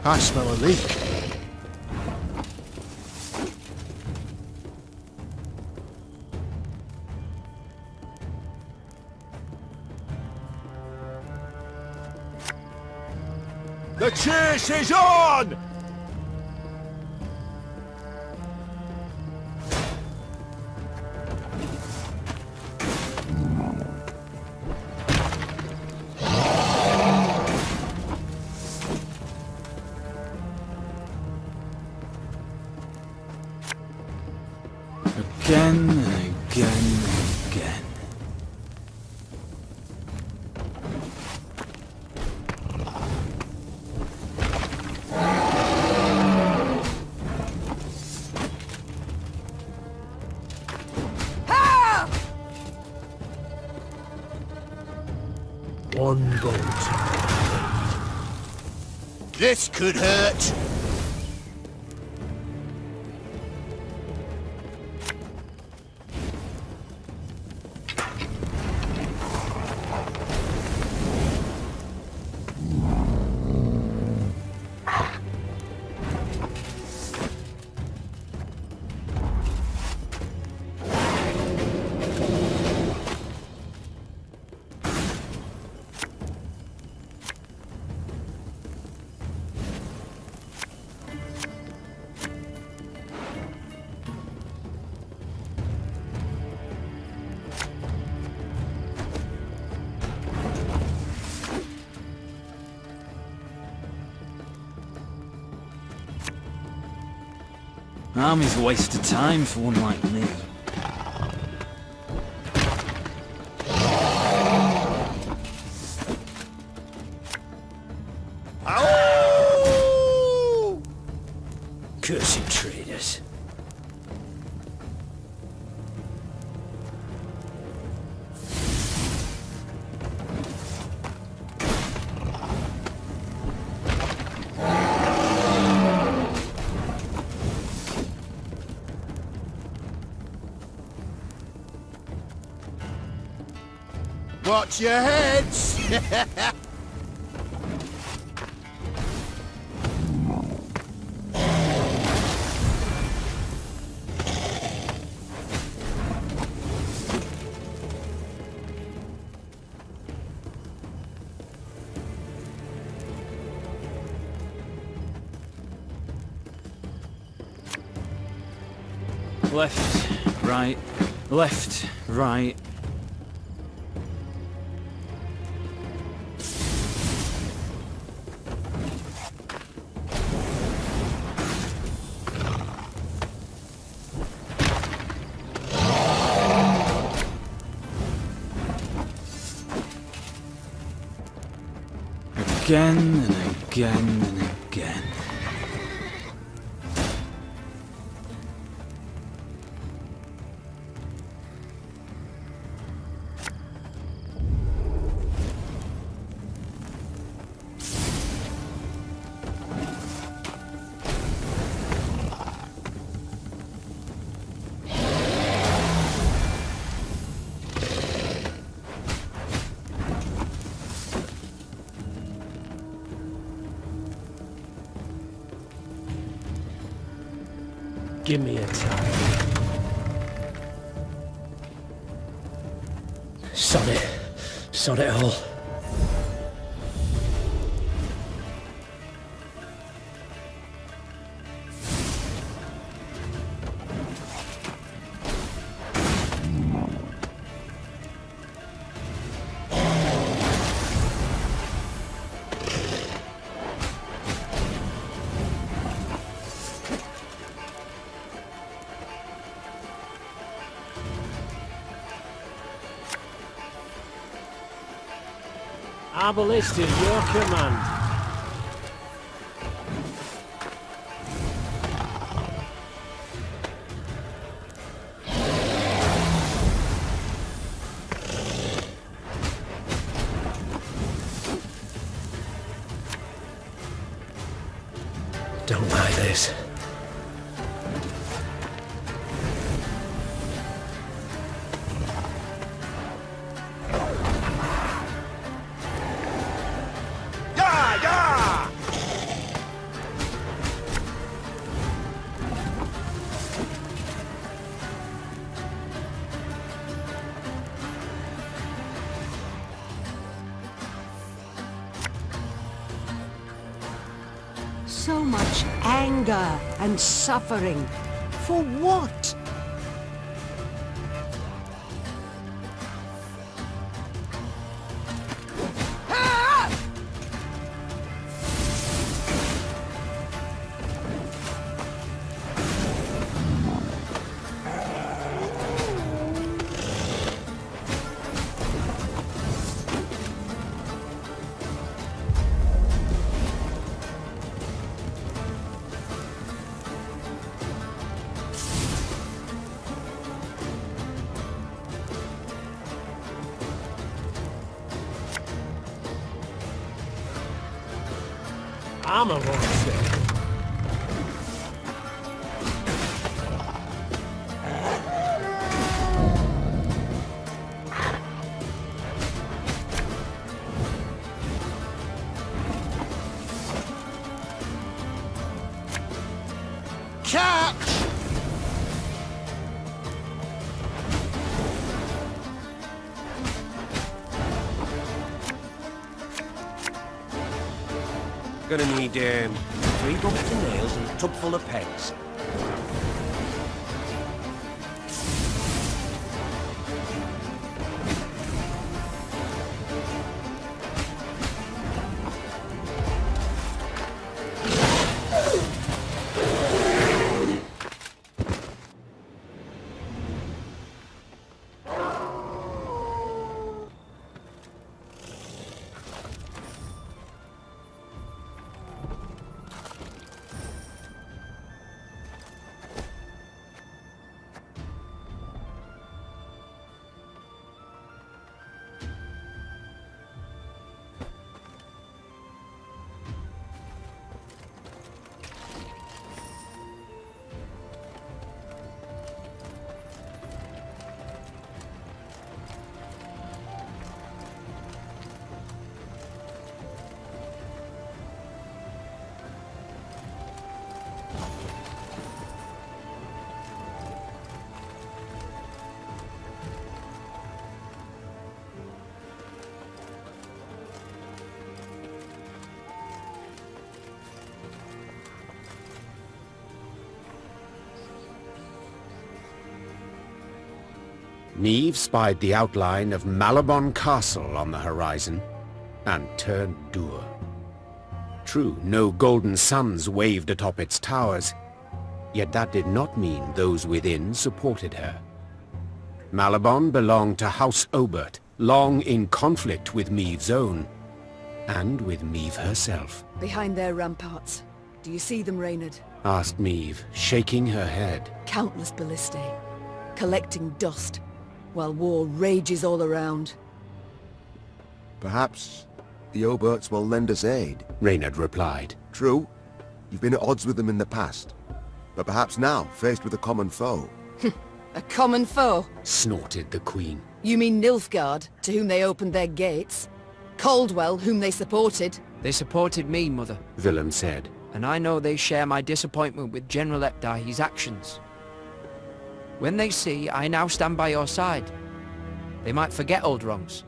I smell a leak. The chase is on! Again and again and again. One boat. This could hurt. Army's a waste of time for one like me. Cursed traitors. Watch your heads! Left, right, left, right. Again and again and again. Give me a time. Sod it all. Our ballista, your command. Don't like this. So much anger and suffering. For what? armor won't say. Catch! Gonna need 3 buckets of nails and a tub full of pegs. Niamh spied the outline of Malabon Castle on the horizon, and turned dour. True, no golden suns waved atop its towers, yet that did not mean those within supported her. Malabon belonged to House Obert, long in conflict with Meave's own, and with Meav herself. Behind their ramparts. Do you see them, Reynard? Asked Meav, shaking her head. Countless ballistae, collecting dust, while war rages all around. Perhaps the Oberts will lend us aid, Reynard replied. True, you've been at odds with them in the past, but perhaps now, faced with a common foe. A common foe? Snorted the Queen. You mean Nilfgaard, to whom they opened their gates? Caldwell, whom they supported? They supported me, Mother. Willem said. And I know they share my disappointment with General Epdai's actions. When they see I now stand by your side, they might forget old wrongs.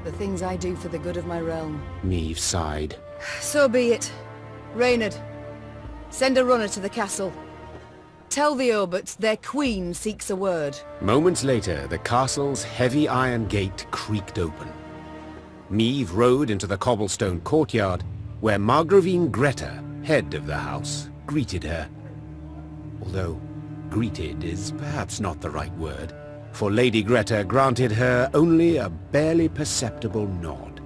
The things I do for the good of my realm. Meav sighed. So be it. Reynard, send a runner to the castle. Tell the Oberts their queen seeks a word. Moments later, the castle's heavy iron gate creaked open. Meav rode into the cobblestone courtyard, where Margravine Greta, head of the house, greeted her. Although, greeted is perhaps not the right word, for Lady Greta granted her only a barely perceptible nod.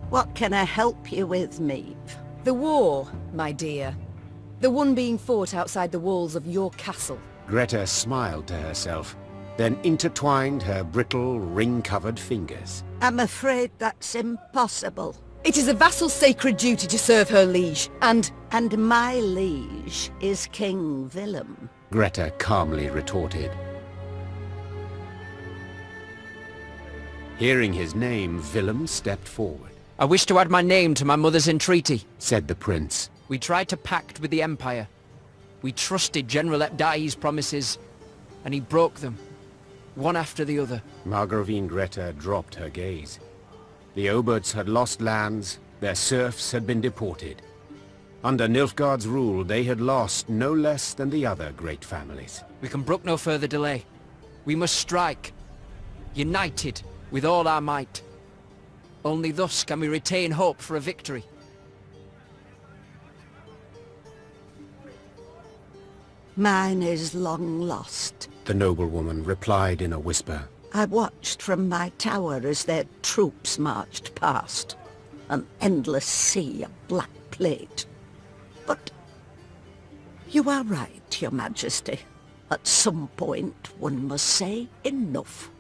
What can I help you with, Meav? The war, my dear. The one being fought outside the walls of your castle. Greta smiled to herself, then intertwined her brittle, ring-covered fingers. I'm afraid that's impossible. It is a vassal's sacred duty to serve her liege, and... And my liege is King Willem. Greta calmly retorted. Hearing his name, Willem stepped forward. I wish to add my name to my mother's entreaty, said the prince. We tried to pact with the Empire. We trusted General Epdai's promises, and he broke them, one after the other. Margravine Greta dropped her gaze. The Oberts had lost lands, their serfs had been deported. Under Nilfgaard's rule, they had lost no less than the other great families. We can brook no further delay. We must strike, united with all our might. Only thus can we retain hope for a victory. Mine is long lost, the noblewoman replied in a whisper. I watched from my tower as their troops marched past. An endless sea of black plate. But you are right, Your Majesty. At some point, one must say enough.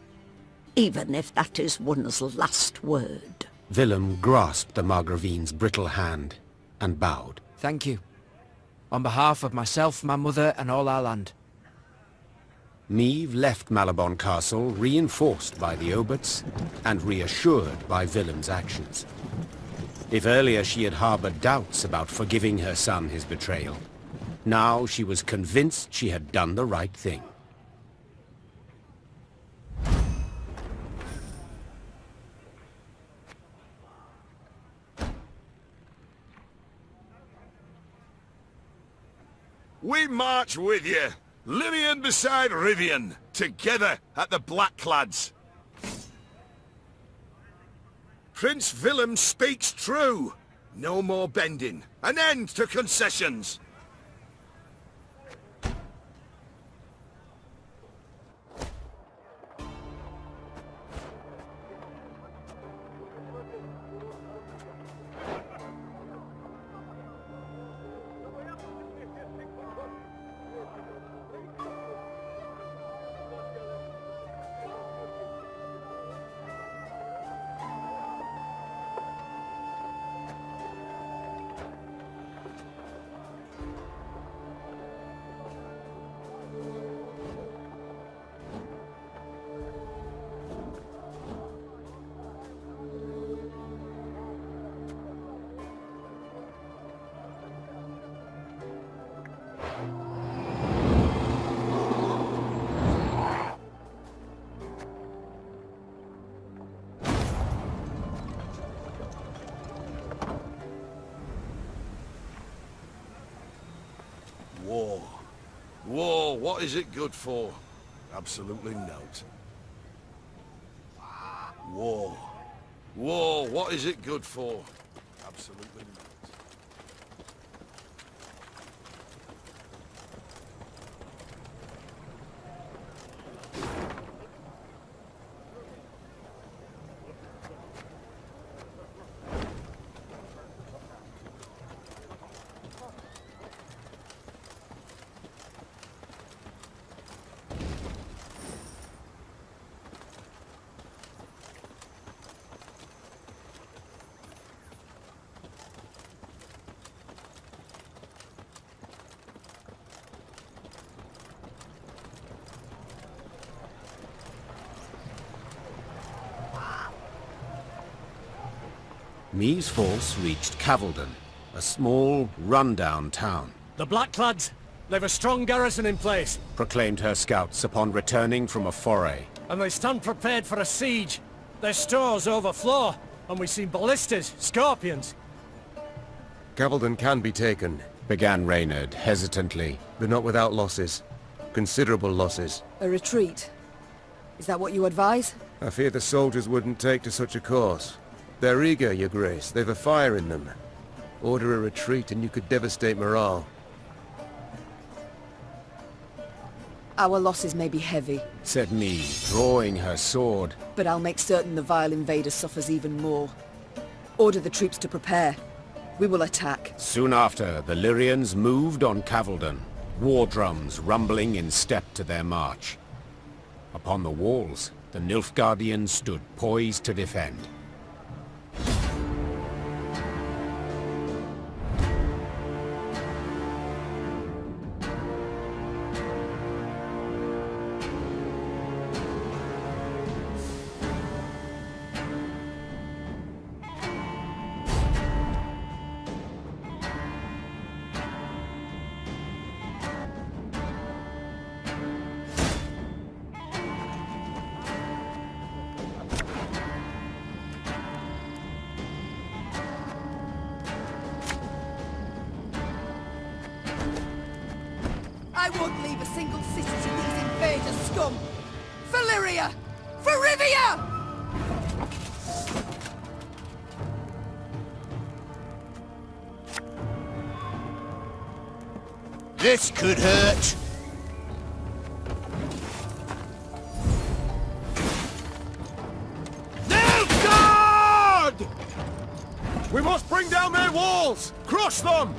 even if that is one's last word. Willem grasped the Margravine's brittle hand and bowed. Thank you. On behalf of myself, my mother, and all our land. Meve left Malabon Castle reinforced by the Oberts and reassured by Willem's actions. If earlier she had harbored doubts about forgiving her son his betrayal, now she was convinced she had done the right thing. We march with you, Lyrian beside Rivian, together at the Blackclads. Prince Willem speaks true. No more bending. An end to concessions. War. War, what is it good for? Absolutely not. War. War, what is it good for? Absolutely not. Meve's force reached Cavaldon, a small, run-down town. The Blackclads, they've a strong garrison in place. Proclaimed her scouts upon returning from a foray. And they stand prepared for a siege. Their stores overflow, and we've seen ballistas, scorpions. Cavaldon can be taken, began Reynard hesitantly. but not without losses. Considerable losses. A retreat? Is that what you advise? I fear the soldiers wouldn't take to such a course. They're eager, Your Grace. They've a fire in them. Order a retreat and you could devastate morale. Our losses may be heavy, said Meve, drawing her sword. but I'll make certain the vile invader suffers even more. Order the troops to prepare. We will attack. Soon after, the Lyrians moved on Cavaldon, war drums rumbling in step to their march. Upon the walls, the Nilfgaardians stood poised to defend. I won't leave a single city to these invader scum! For Lyria! For Rivia! This could hurt. Nilfgaard! We must bring down their walls! Crush them!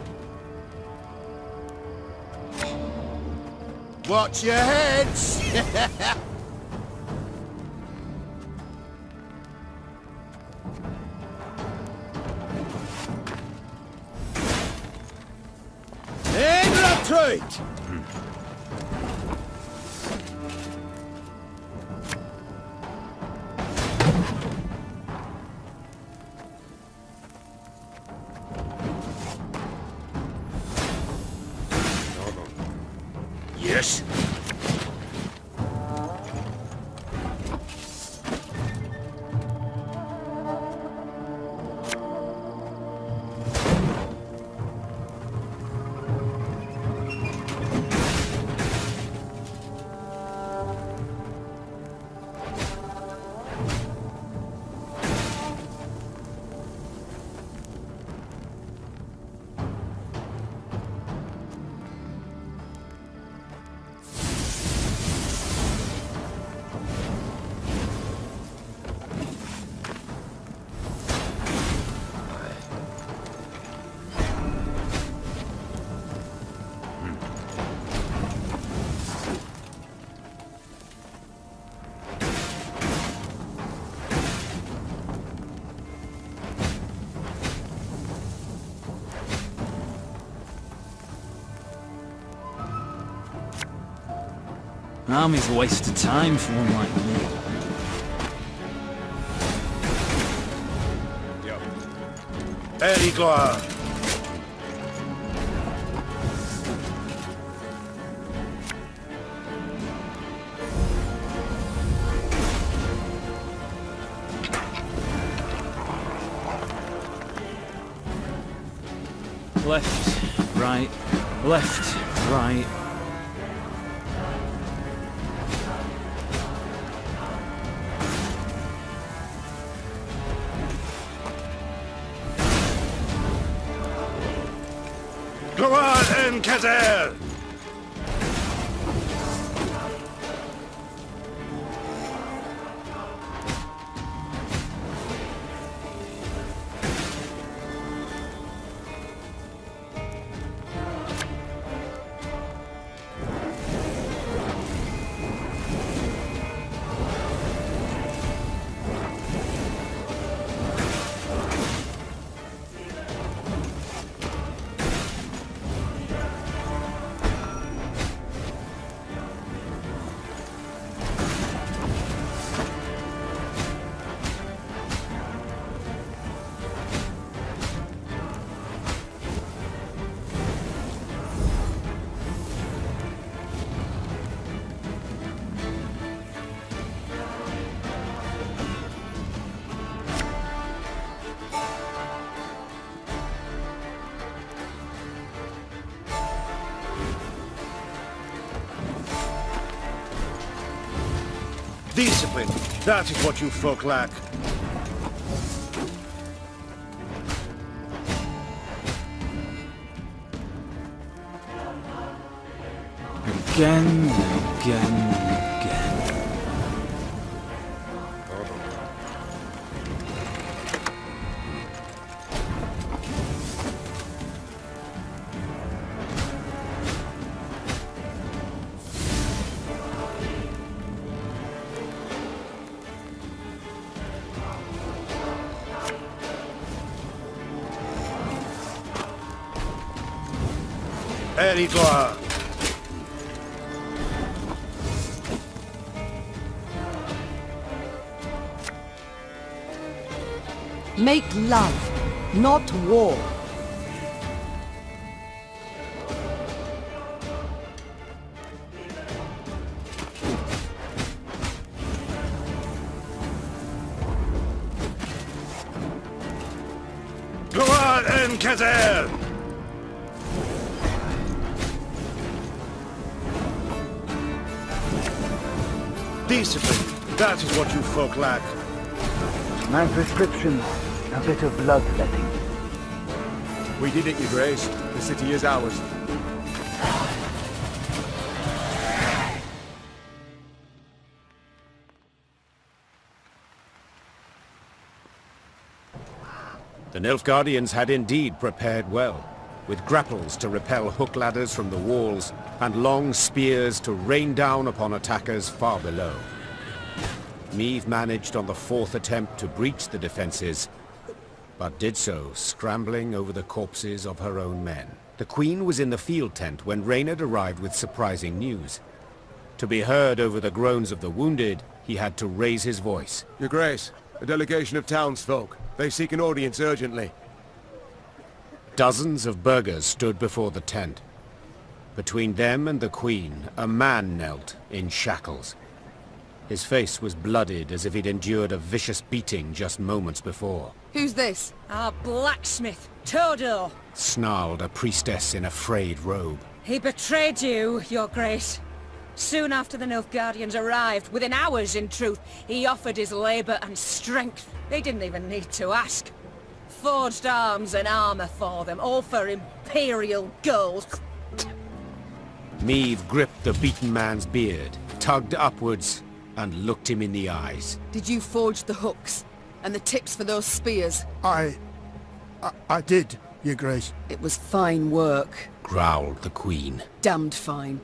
Watch your heads! Retreat! Yes. Army's a waste of time for one like me. Very gloire. Left, right, left, right. Gloire en Kazer! Discipline. That is what you folk lack. Again, again, again. Very gloire. Make love, not war. Gloire en Kazer! Discipline. That is what you folk lack. My prescription, a bit of bloodletting. We did it, Your Grace. The city is ours. The Nilfgaardians had indeed prepared well, with grapples to repel hook ladders from the walls and long spears to rain down upon attackers far below. Meve managed on the fourth attempt to breach the defenses, but did so scrambling over the corpses of her own men. The Queen was in the field tent when Reynard arrived with surprising news. To be heard over the groans of the wounded, he had to raise his voice. Your Grace, a delegation of townsfolk. They seek an audience urgently. Dozens of burghers stood before the tent. Between them and the Queen, a man knelt in shackles. His face was blooded as if he'd endured a vicious beating just moments before. Who's this? Our blacksmith, Todor. Snarled a priestess in a frayed robe. He betrayed you, Your Grace. Soon after the Nilfgaardians arrived, within hours in truth, he offered his labour and strength. They didn't even need to ask. Forged arms and armour for them, all for imperial gold. Meve gripped the beaten man's beard, tugged upwards, and looked him in the eyes. Did you forge the hooks? And the tips for those spears? I did, Your Grace. It was fine work, growled the Queen. Damned fine.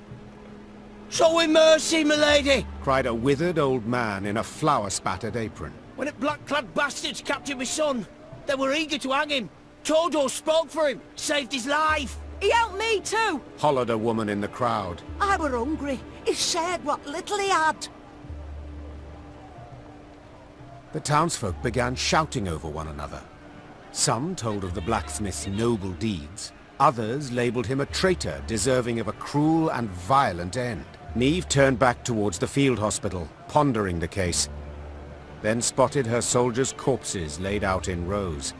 Show him mercy, milady! Cried a withered old man in a flour-spattered apron. When the black-clad bastards captured my son, they were eager to hang him. Todor spoke for him, saved his life. He helped me too! Hollered a woman in the crowd. I were hungry. He shared what little he had. The townsfolk began shouting over one another. Some told of the blacksmith's noble deeds. Others labelled him a traitor deserving of a cruel and violent end. Meve turned back towards the field hospital, pondering the case. Then spotted her soldiers' corpses laid out in rows.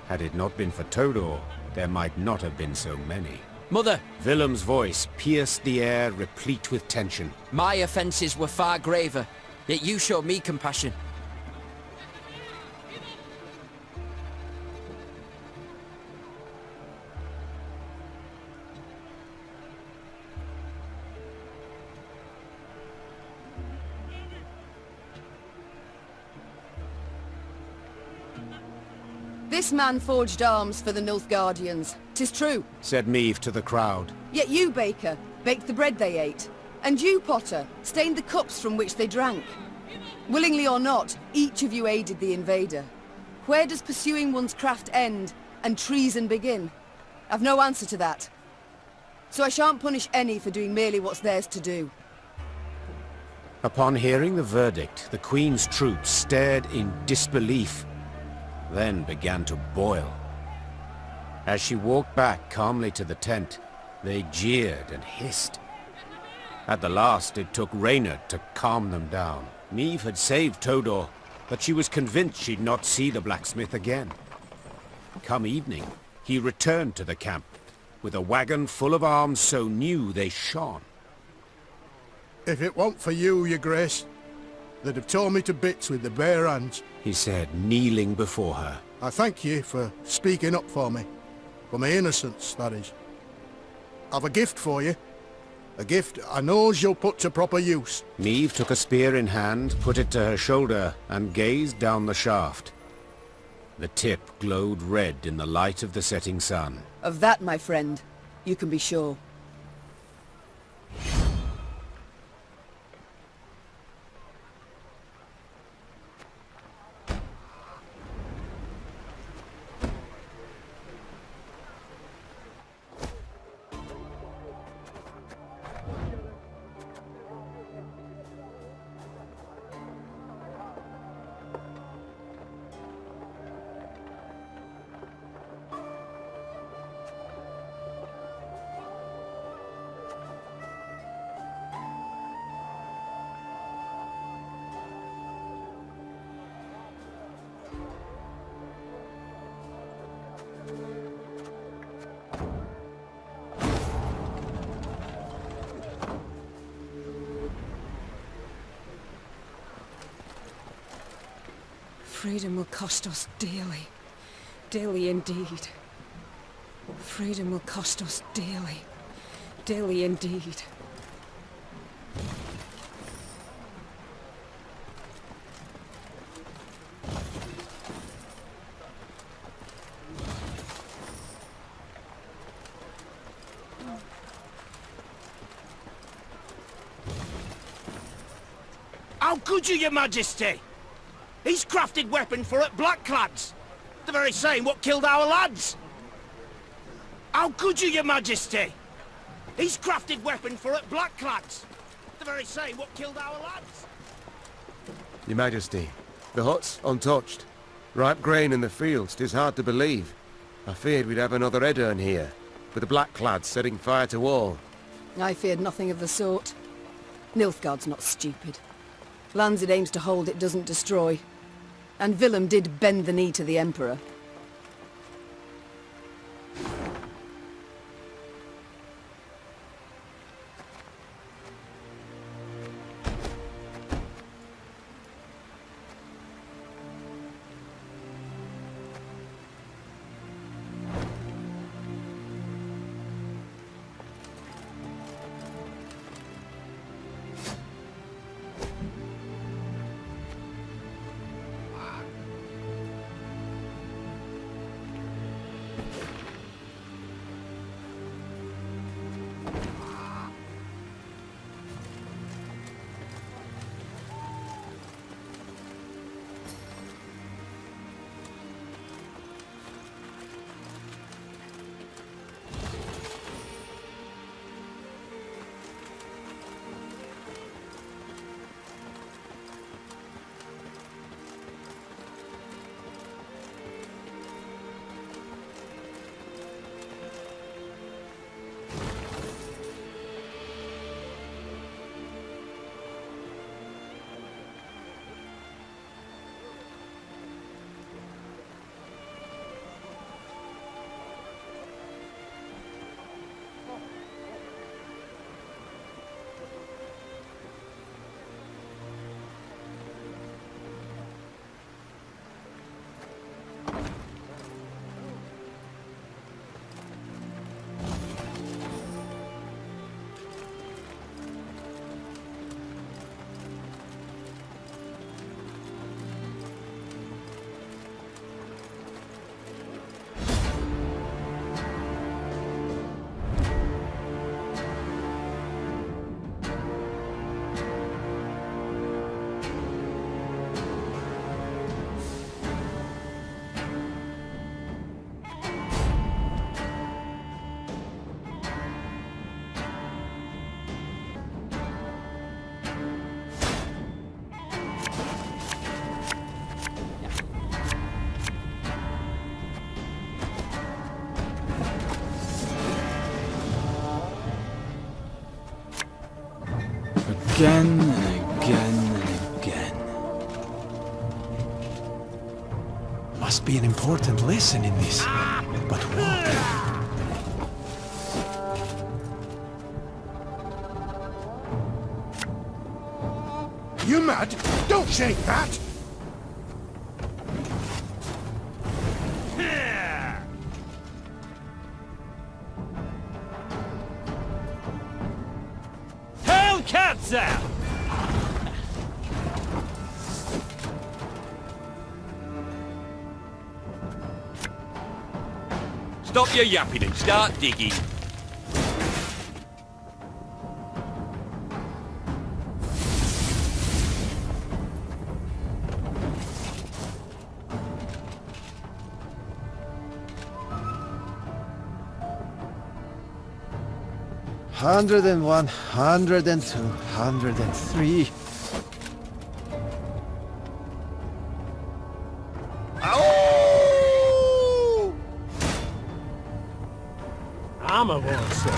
Had it not been for Todor, there might not have been so many. Mother! Willem's voice pierced the air, replete with tension. My offences were far graver, yet you showed me compassion. This man forged arms for the Nilfgaardians. 'Tis true, said Meve to the crowd. Yet you, Baker, baked the bread they ate. And you, Potter, stained the cups from which they drank. Willingly or not, each of you aided the invader. Where does pursuing one's craft end and treason begin? I've no answer to that. So I shan't punish any for doing merely what's theirs to do. Upon hearing the verdict, the Queen's troops stared in disbelief, then began to boil. As she walked back calmly to the tent, they jeered and hissed. At the last, it took Reynard to calm them down. Meve had saved Todor, but she was convinced she'd not see the blacksmith again. Come evening, he returned to the camp, with a wagon full of arms so new they shone. If it weren't for you, Your Grace, they'd have torn me to bits with their bare hands, he said, kneeling before her. I thank you for speaking up for me. For my innocence, that is. I've a gift for you. A gift I knows you'll put to proper use. Meve took a spear in hand, put it to her shoulder, and gazed down the shaft. The tip glowed red in the light of the setting sun. Of that, my friend, you can be sure. Freedom will cost us dearly. Dearly indeed. Freedom will cost us dearly. Dearly indeed. How could you, Your Majesty? He's crafted weapons for it blackclads. The very same what killed our lads. How could you, your majesty? He's crafted weapon for at blackclads. The very same what killed our lads. Your Majesty, the hut's untouched. Ripe grain in the fields, 'tis hard to believe. I feared we'd have another Edirn here, with the blackclads setting fire to all. I feared nothing of the sort. Nilfgaard's not stupid. Lands it aims to hold it doesn't destroy. And Willem did bend the knee to the Emperor. Again and again and again. Must be an important lesson in this. But what? You mad? Don't shake that! Hail Katza! Stop your yapping and start digging. Hundred and 102, 103. I'm a monster.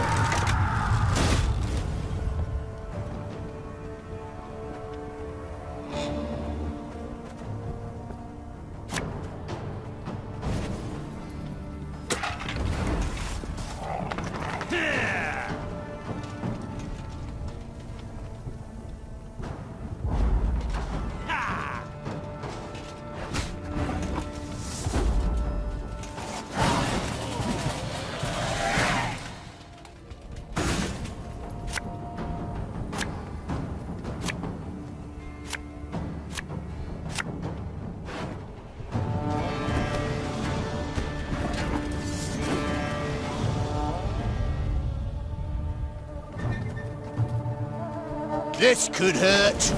This could hurt.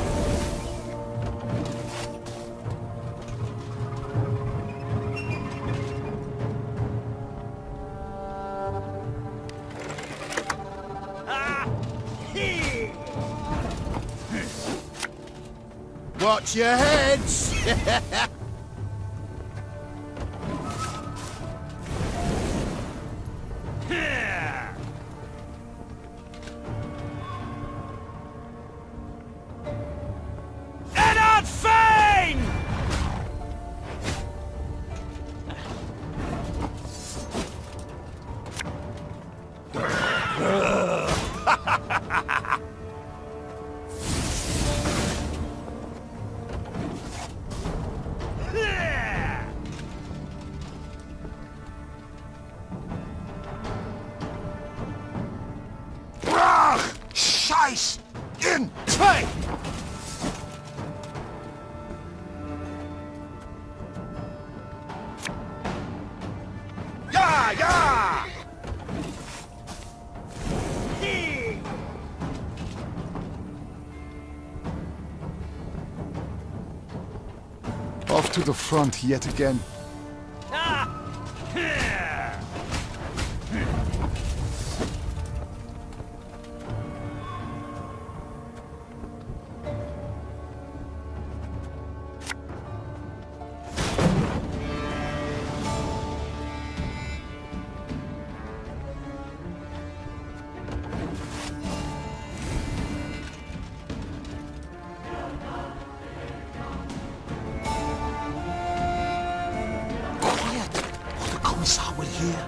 Watch your heads! Eddard Fane! Scheiß! In! Zwei! Ja, ja! Off to the front yet again. Commissar will hear.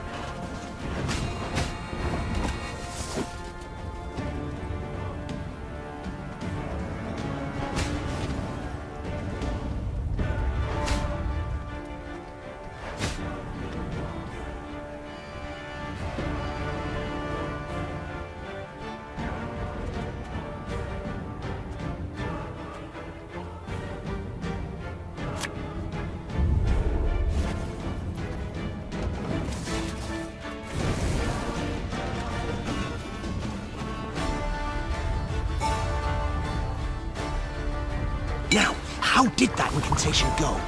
Now, how did that incantation go?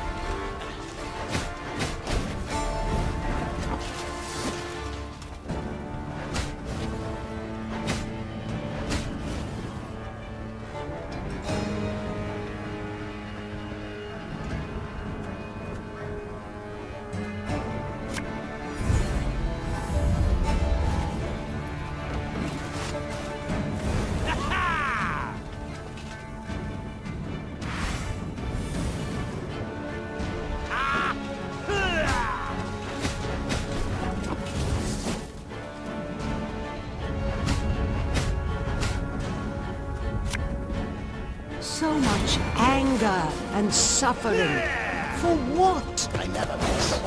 So much anger and suffering. For what? I never miss.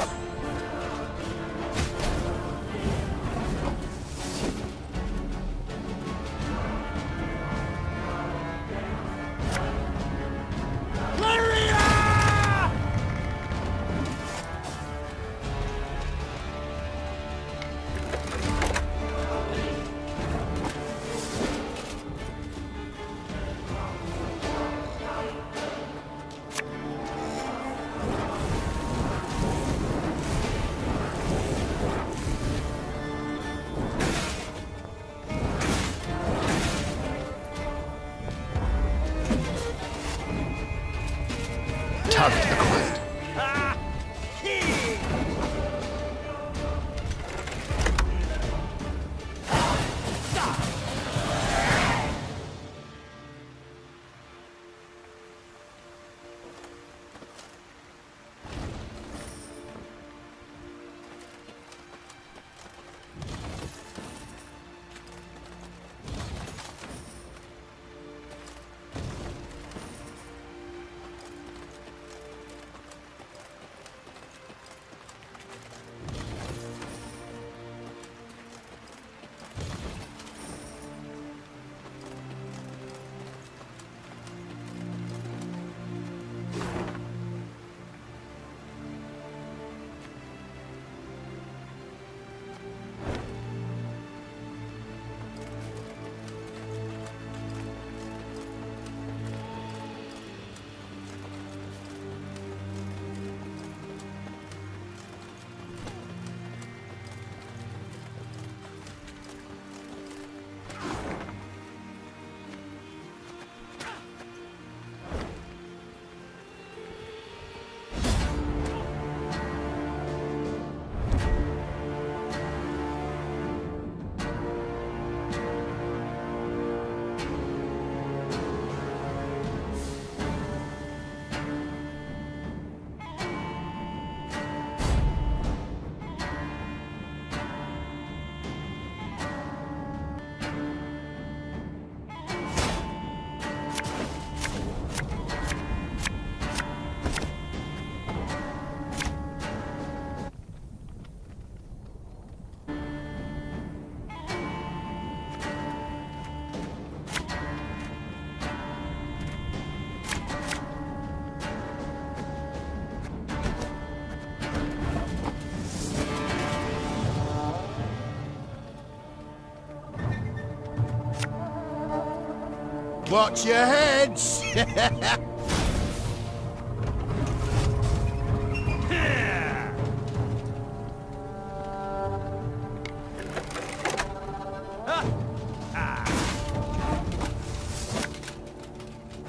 Watch your heads!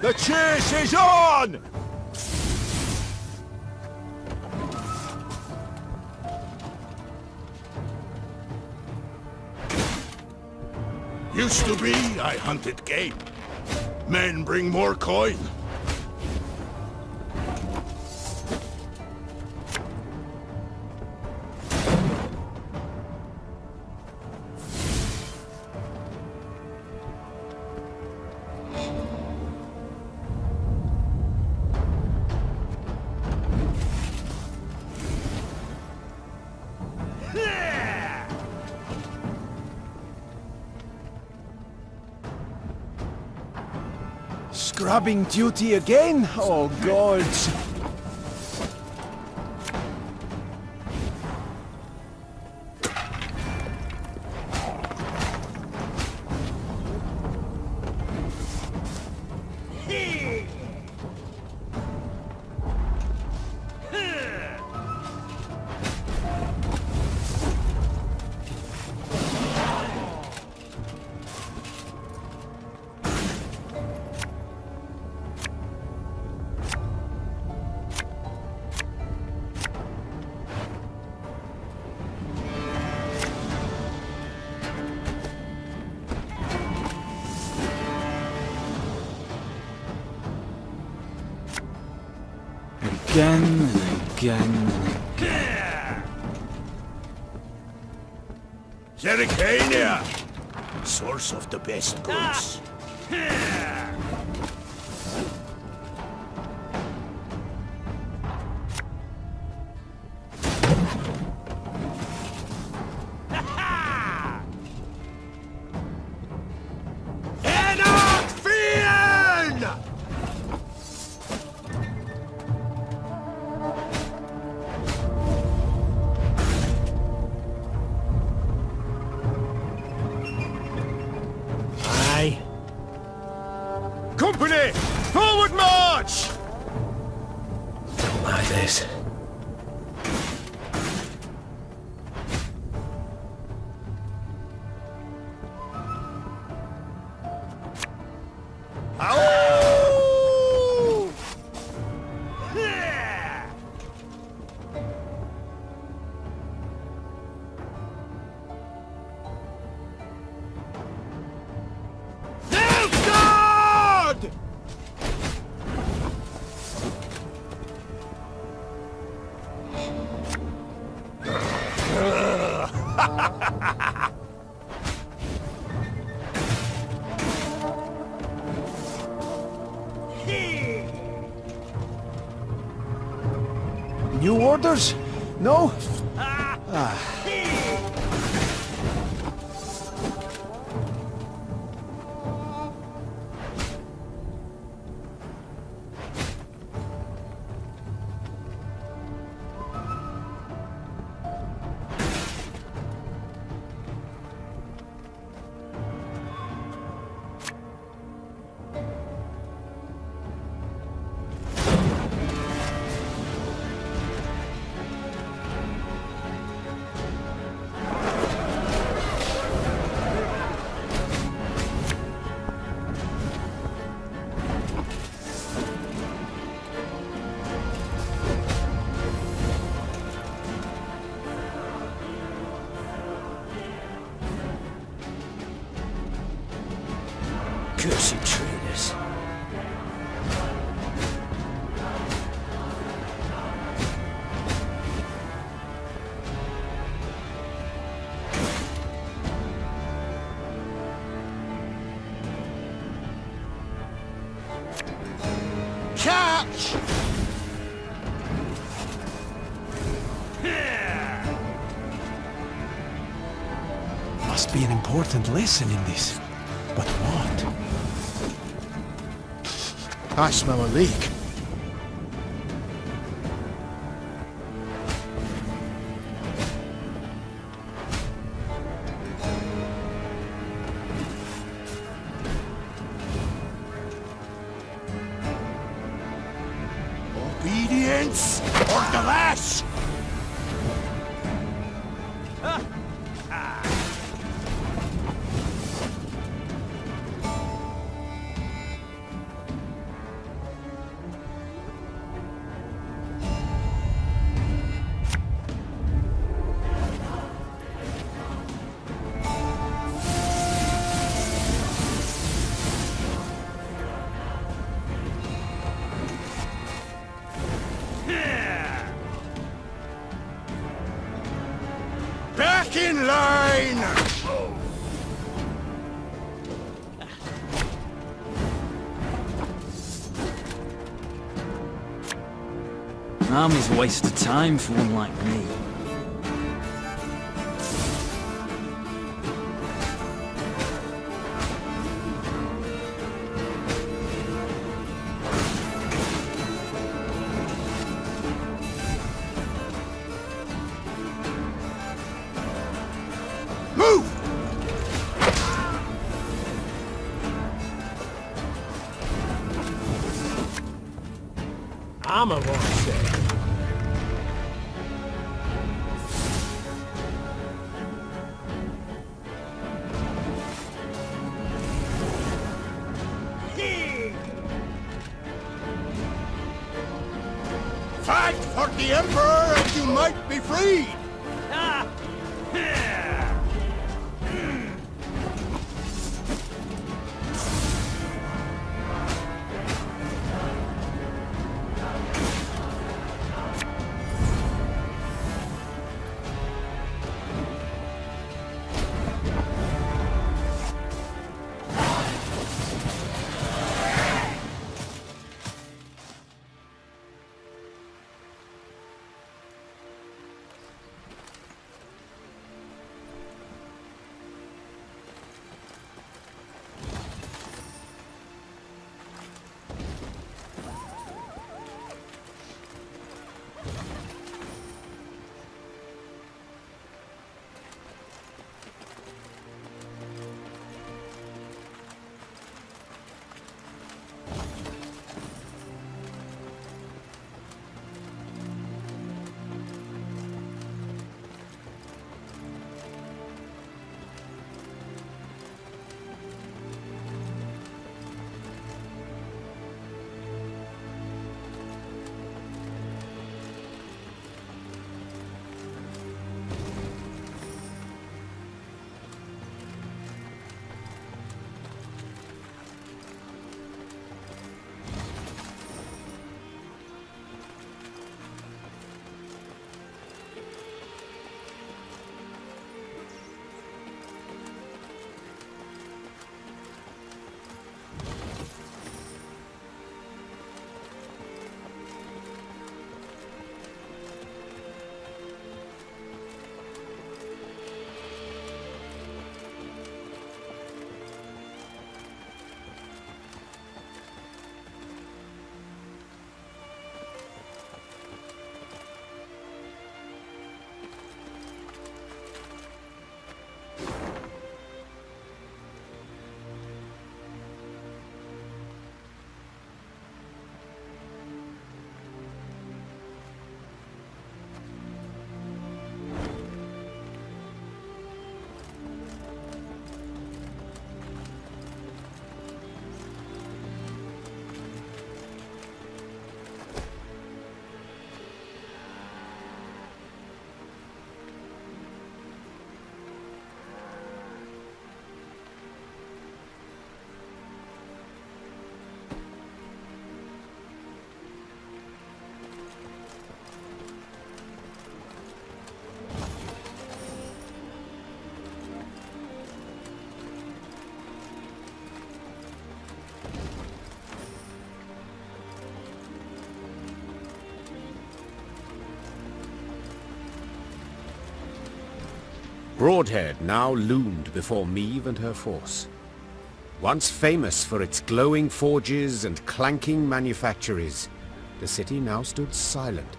The chase is on! Used to be, I hunted game. Men bring more coin. Scrubbing duty again? Oh, gods. Again and again and again. Zericania! Source of the best goods. Company! Forward march! Don't like this. New orders? No? Cursed traitors. Catch! Must be an important lesson in this. But what? I smell a leak. Back in line! Army's a waste of time for one like me. Move! I'm a what's there. Fight for the Emperor and you might be freed! Broadhead now loomed before Meve and her force. Once famous for its glowing forges and clanking manufactories, the city now stood silent.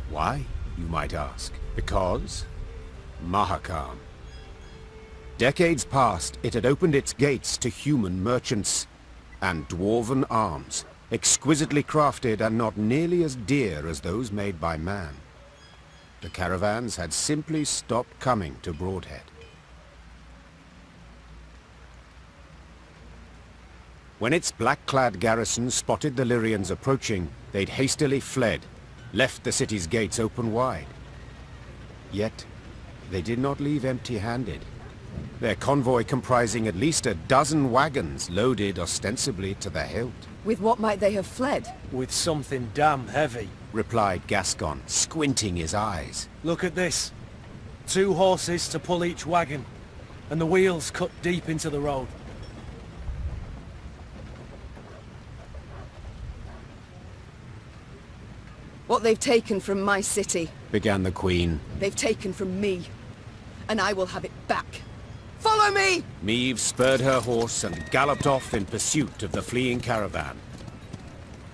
Why, you might ask? Because Mahakam. Decades past, it had opened its gates to human merchants and dwarven arms, exquisitely crafted and not nearly as dear as those made by man. The caravans had simply stopped coming to Broadhead. When its black-clad garrison spotted the Lyrians approaching, they'd hastily fled, left the city's gates open wide. Yet, they did not leave empty-handed. Their convoy comprising at least a dozen wagons loaded ostensibly to the hilt. With what might they have fled? With something damn heavy, replied Gascon, squinting his eyes. Look at this. 2 horses to pull each wagon, and the wheels cut deep into the road. What they've taken from my city, began the Queen. they've taken from me. And I will have it back. Follow me! Meve spurred her horse and galloped off in pursuit of the fleeing caravan.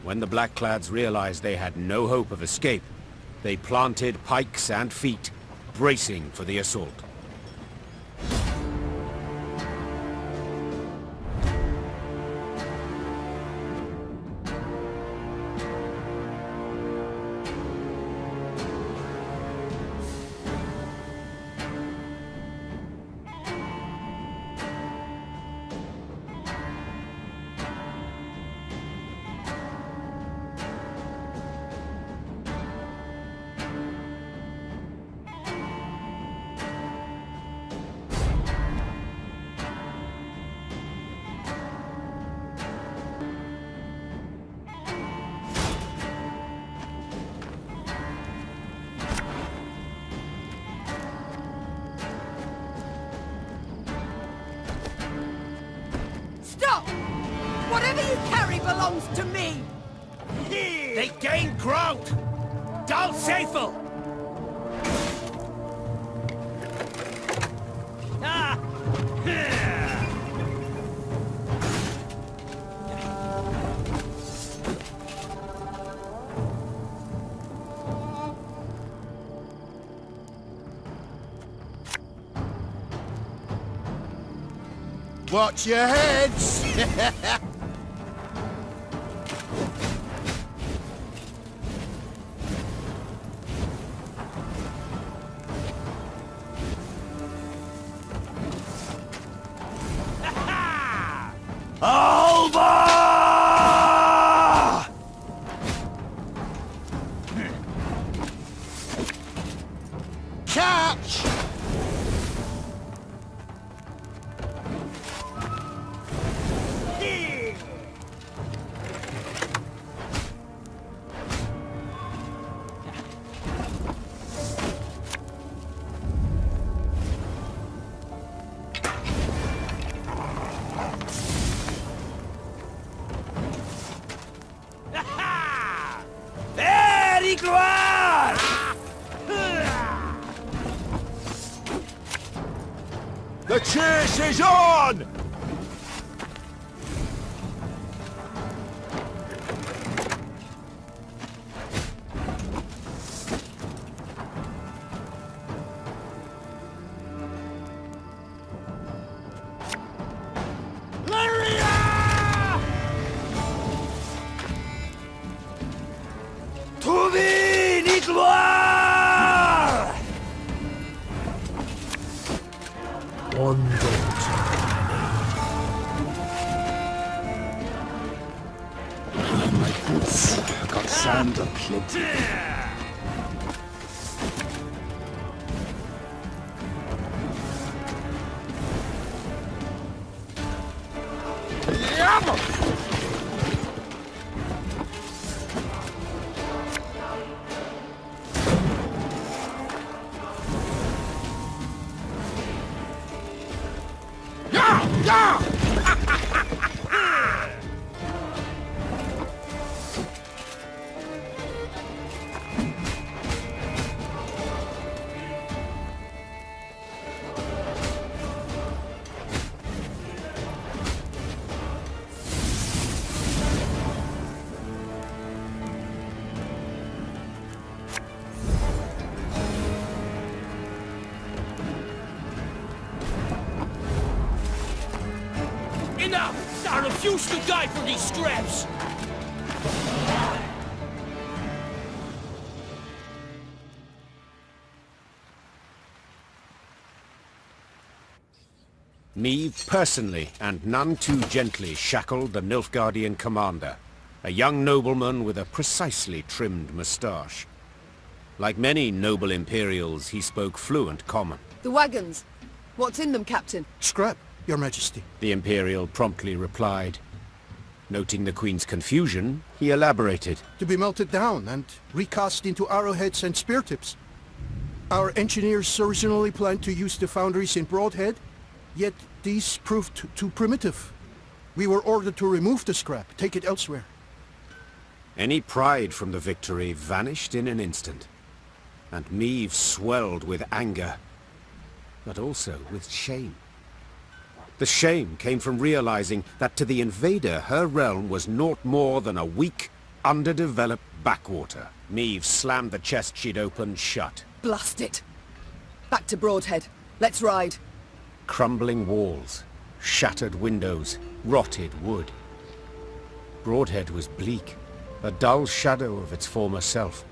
When the Blackclads realized they had no hope of escape, they planted pikes and feet, bracing for the assault. Stop! Whatever you carry belongs to me! They gain ground! Dal Seifel! Ah! Watch your heads! Alba! Catch! Very gloire! The chase is on! Lyria! To the gloire! One daughter. My boots got sand aplenty. Enough! I refuse to die for these scraps! Meve personally, and none too gently, shackled the Nilfgaardian commander, a young nobleman with a precisely trimmed moustache. Like many noble Imperials, he spoke fluent common. The wagons. What's in them, Captain? Scrap, Your Majesty. The Imperial promptly replied. Noting the Queen's confusion, he elaborated. To be melted down and recast into arrowheads and spear tips. Our engineers originally planned to use the foundries in Broadhead, yet these proved too primitive. We were ordered to remove the scrap, take it elsewhere. Any pride from the victory vanished in an instant, and Meve swelled with anger, but also with shame. The shame came from realizing that to the invader her realm was naught more than a weak, underdeveloped backwater. Meve slammed the chest she'd opened shut. Blast it! Back to Broadhead. Let's ride. Crumbling walls, shattered windows, rotted wood. Broadhead was bleak, a dull shadow of its former self.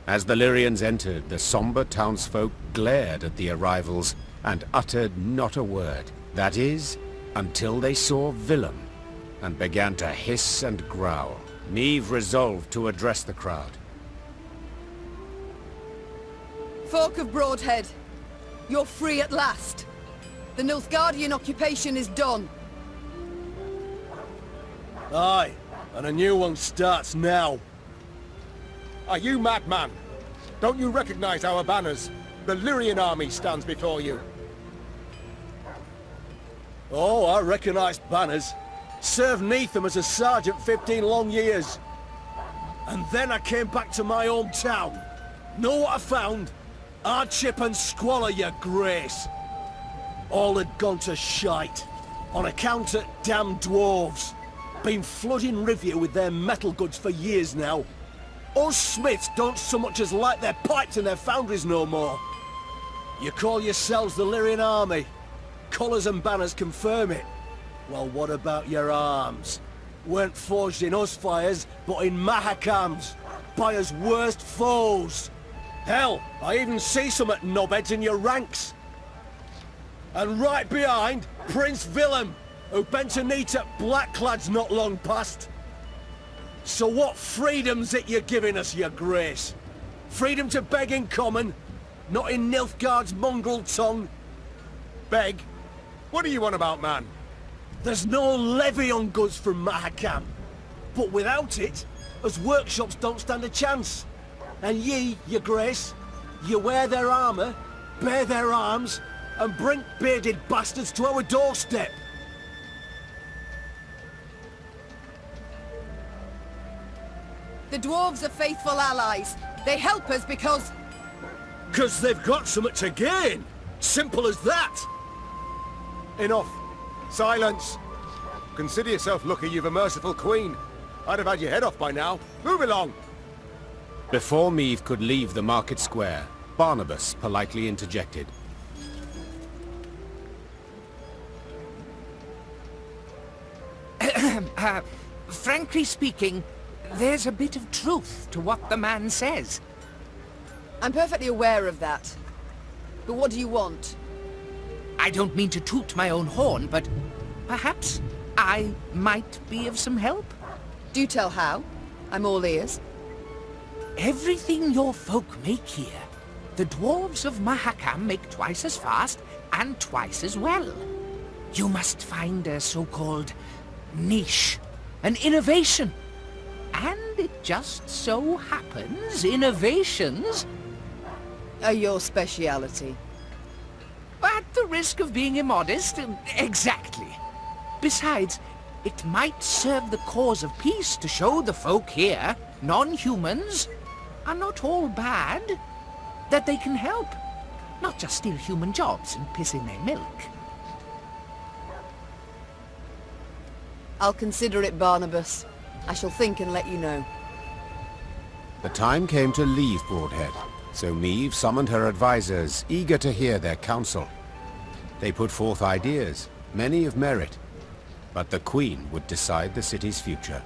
As the Lyrians entered, the somber townsfolk glared at the arrivals and uttered not a word. That is, until they saw Willem and began to hiss and growl. Meve resolved to address the crowd. Folk of Broadhead, you're free at last. The Nilfgaardian occupation is done. Aye, and a new one starts now. Are you madman? Don't you recognize our banners? The Lyrian army stands before you. Oh, I recognize banners. Served neath them as a sergeant 15 long years. And then I came back to my hometown. Know what I found? Hardship and squalor, your grace. All had gone to shite. On account of damn dwarves. Been flooding Rivia with their metal goods for years now. Us smiths don't so much as light their pipes in their foundries no more. You call yourselves the Lyrian army. Colours and banners confirm it. Well, what about your arms? Weren't forged in us fires, but in Mahakams, by us worst foes. Hell, I even see some at knobheads in your ranks. And right behind, Prince Willem, who bent a knee to blackclads not long past. So what freedom's it you're giving us, your grace? Freedom to beg in common, not in Nilfgaard's mongrel tongue? Beg? What do you want about, man? There's no levy on goods from Mahakam. But without it, us workshops don't stand a chance. And ye, your grace, you wear their armour, bear their arms, and bring bearded bastards to our doorstep. The dwarves are faithful allies. They help us because... 'Cause they've got something to gain. Simple as that. Enough. Silence. Consider yourself lucky you've a merciful queen. I'd have had your head off by now. Move along. Before Meve could leave the market square, Barnabas politely interjected. Frankly speaking, there's a bit of truth to what the man says. I'm perfectly aware of that. But what do you want? I don't mean to toot my own horn, but perhaps I might be of some help. Do tell how. I'm all ears. Everything your folk make here, the dwarves of Mahakam make twice as fast and twice as well. You must find a so-called niche, an innovation. And it just so happens innovations are your speciality. At the risk of being immodest, exactly. Besides, it might serve the cause of peace to show the folk here, non-humans, are not all bad, that they can help, not just steal human jobs and piss in their milk. I'll consider it, Barnabas. I shall think and let you know. The time came to leave Broadhead, so Meve summoned her advisors, eager to hear their counsel. They put forth ideas, many of merit, but the Queen would decide the city's future.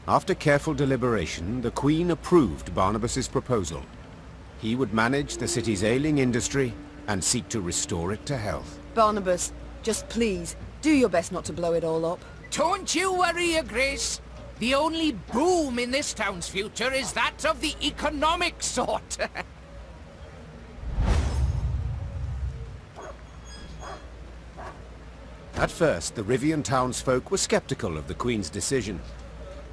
After careful deliberation, the Queen approved Barnabas's proposal. He would manage the city's ailing industry and seek to restore it to health. Barnabas, just please, do your best not to blow it all up. Don't you worry, Your Grace. The only boom in this town's future is that of the economic sort. At first, the Rivian townsfolk were skeptical of the Queen's decision,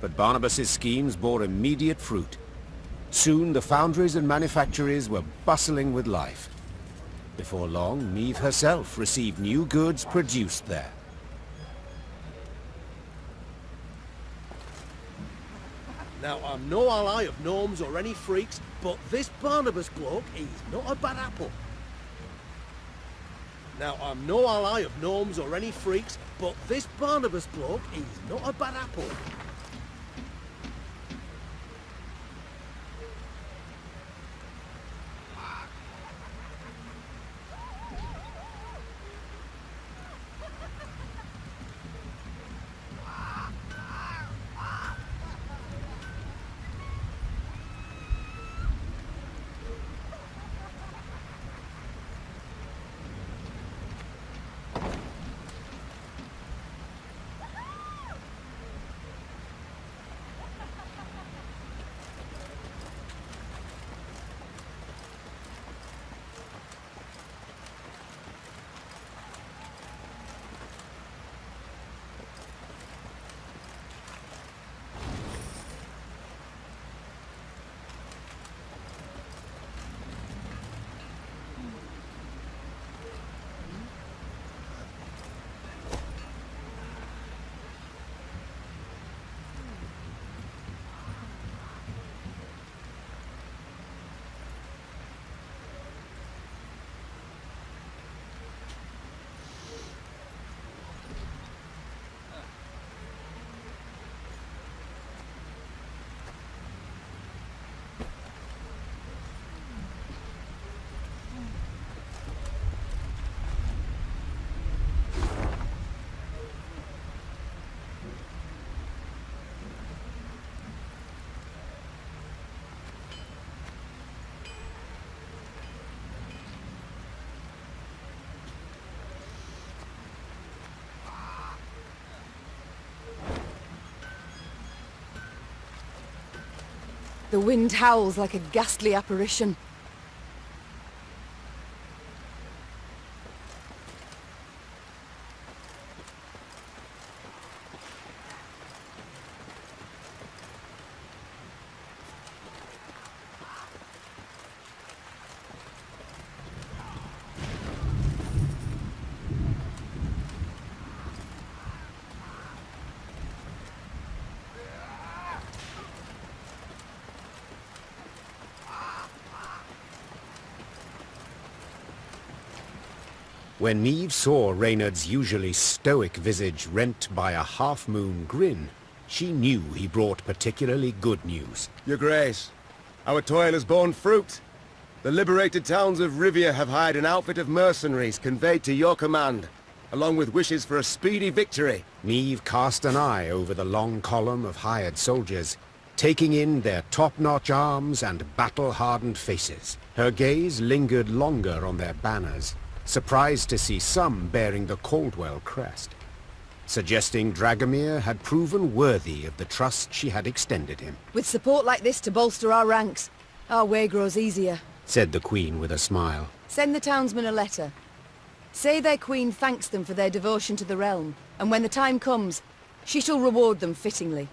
but Barnabas's schemes bore immediate fruit. Soon, the foundries and manufactories were bustling with life. Before long, Niamh herself received new goods produced there. Now, I'm no ally of gnomes or any freaks, but this Barnabas bloke, he's not a bad apple. Now, I'm no ally of gnomes or any freaks, but this Barnabas bloke, he's not a bad apple. The wind howls like a ghastly apparition. When Niamh saw Reynard's usually stoic visage rent by a half-moon grin, she knew he brought particularly good news. Your Grace, our toil has borne fruit. The liberated towns of Rivia have hired an outfit of mercenaries conveyed to your command, along with wishes for a speedy victory. Niamh cast an eye over the long column of hired soldiers, taking in their top-notch arms and battle-hardened faces. Her gaze lingered longer on their banners, surprised to see some bearing the Caldwell crest, suggesting Dragomir had proven worthy of the trust she had extended him. With support like this to bolster our ranks, our way grows easier, said the Queen with a smile. Send the townsmen a letter. Say their queen thanks them for their devotion to the realm, and when the time comes, she shall reward them fittingly.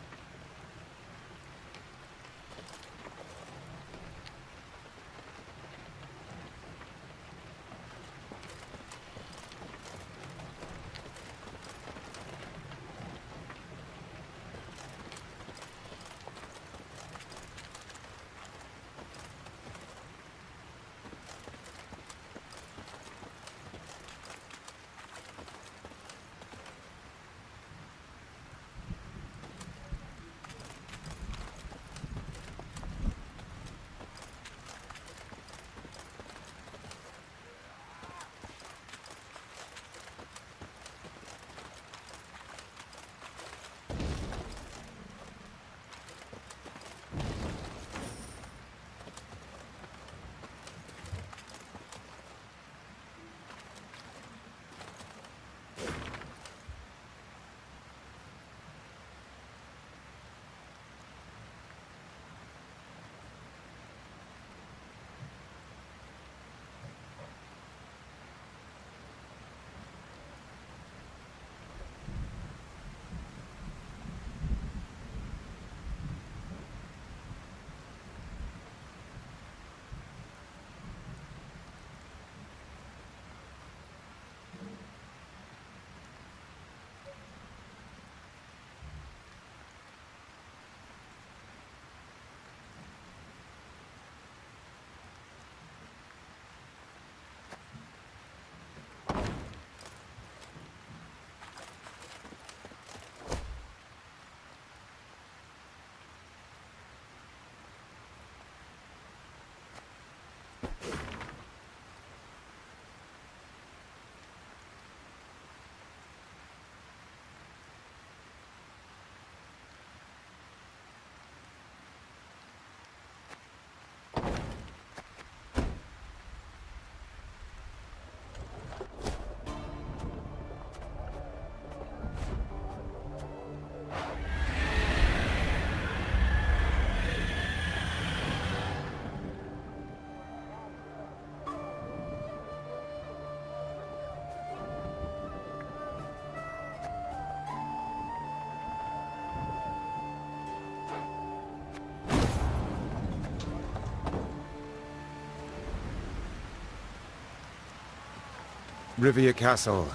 Rivia Castle.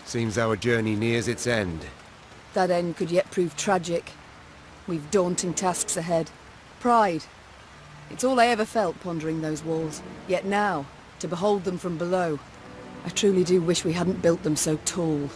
Seems our journey nears its end. That end could yet prove tragic. We've daunting tasks ahead. Pride. It's all I ever felt pondering those walls. Yet now, to behold them from below, I truly do wish we hadn't built them so tall.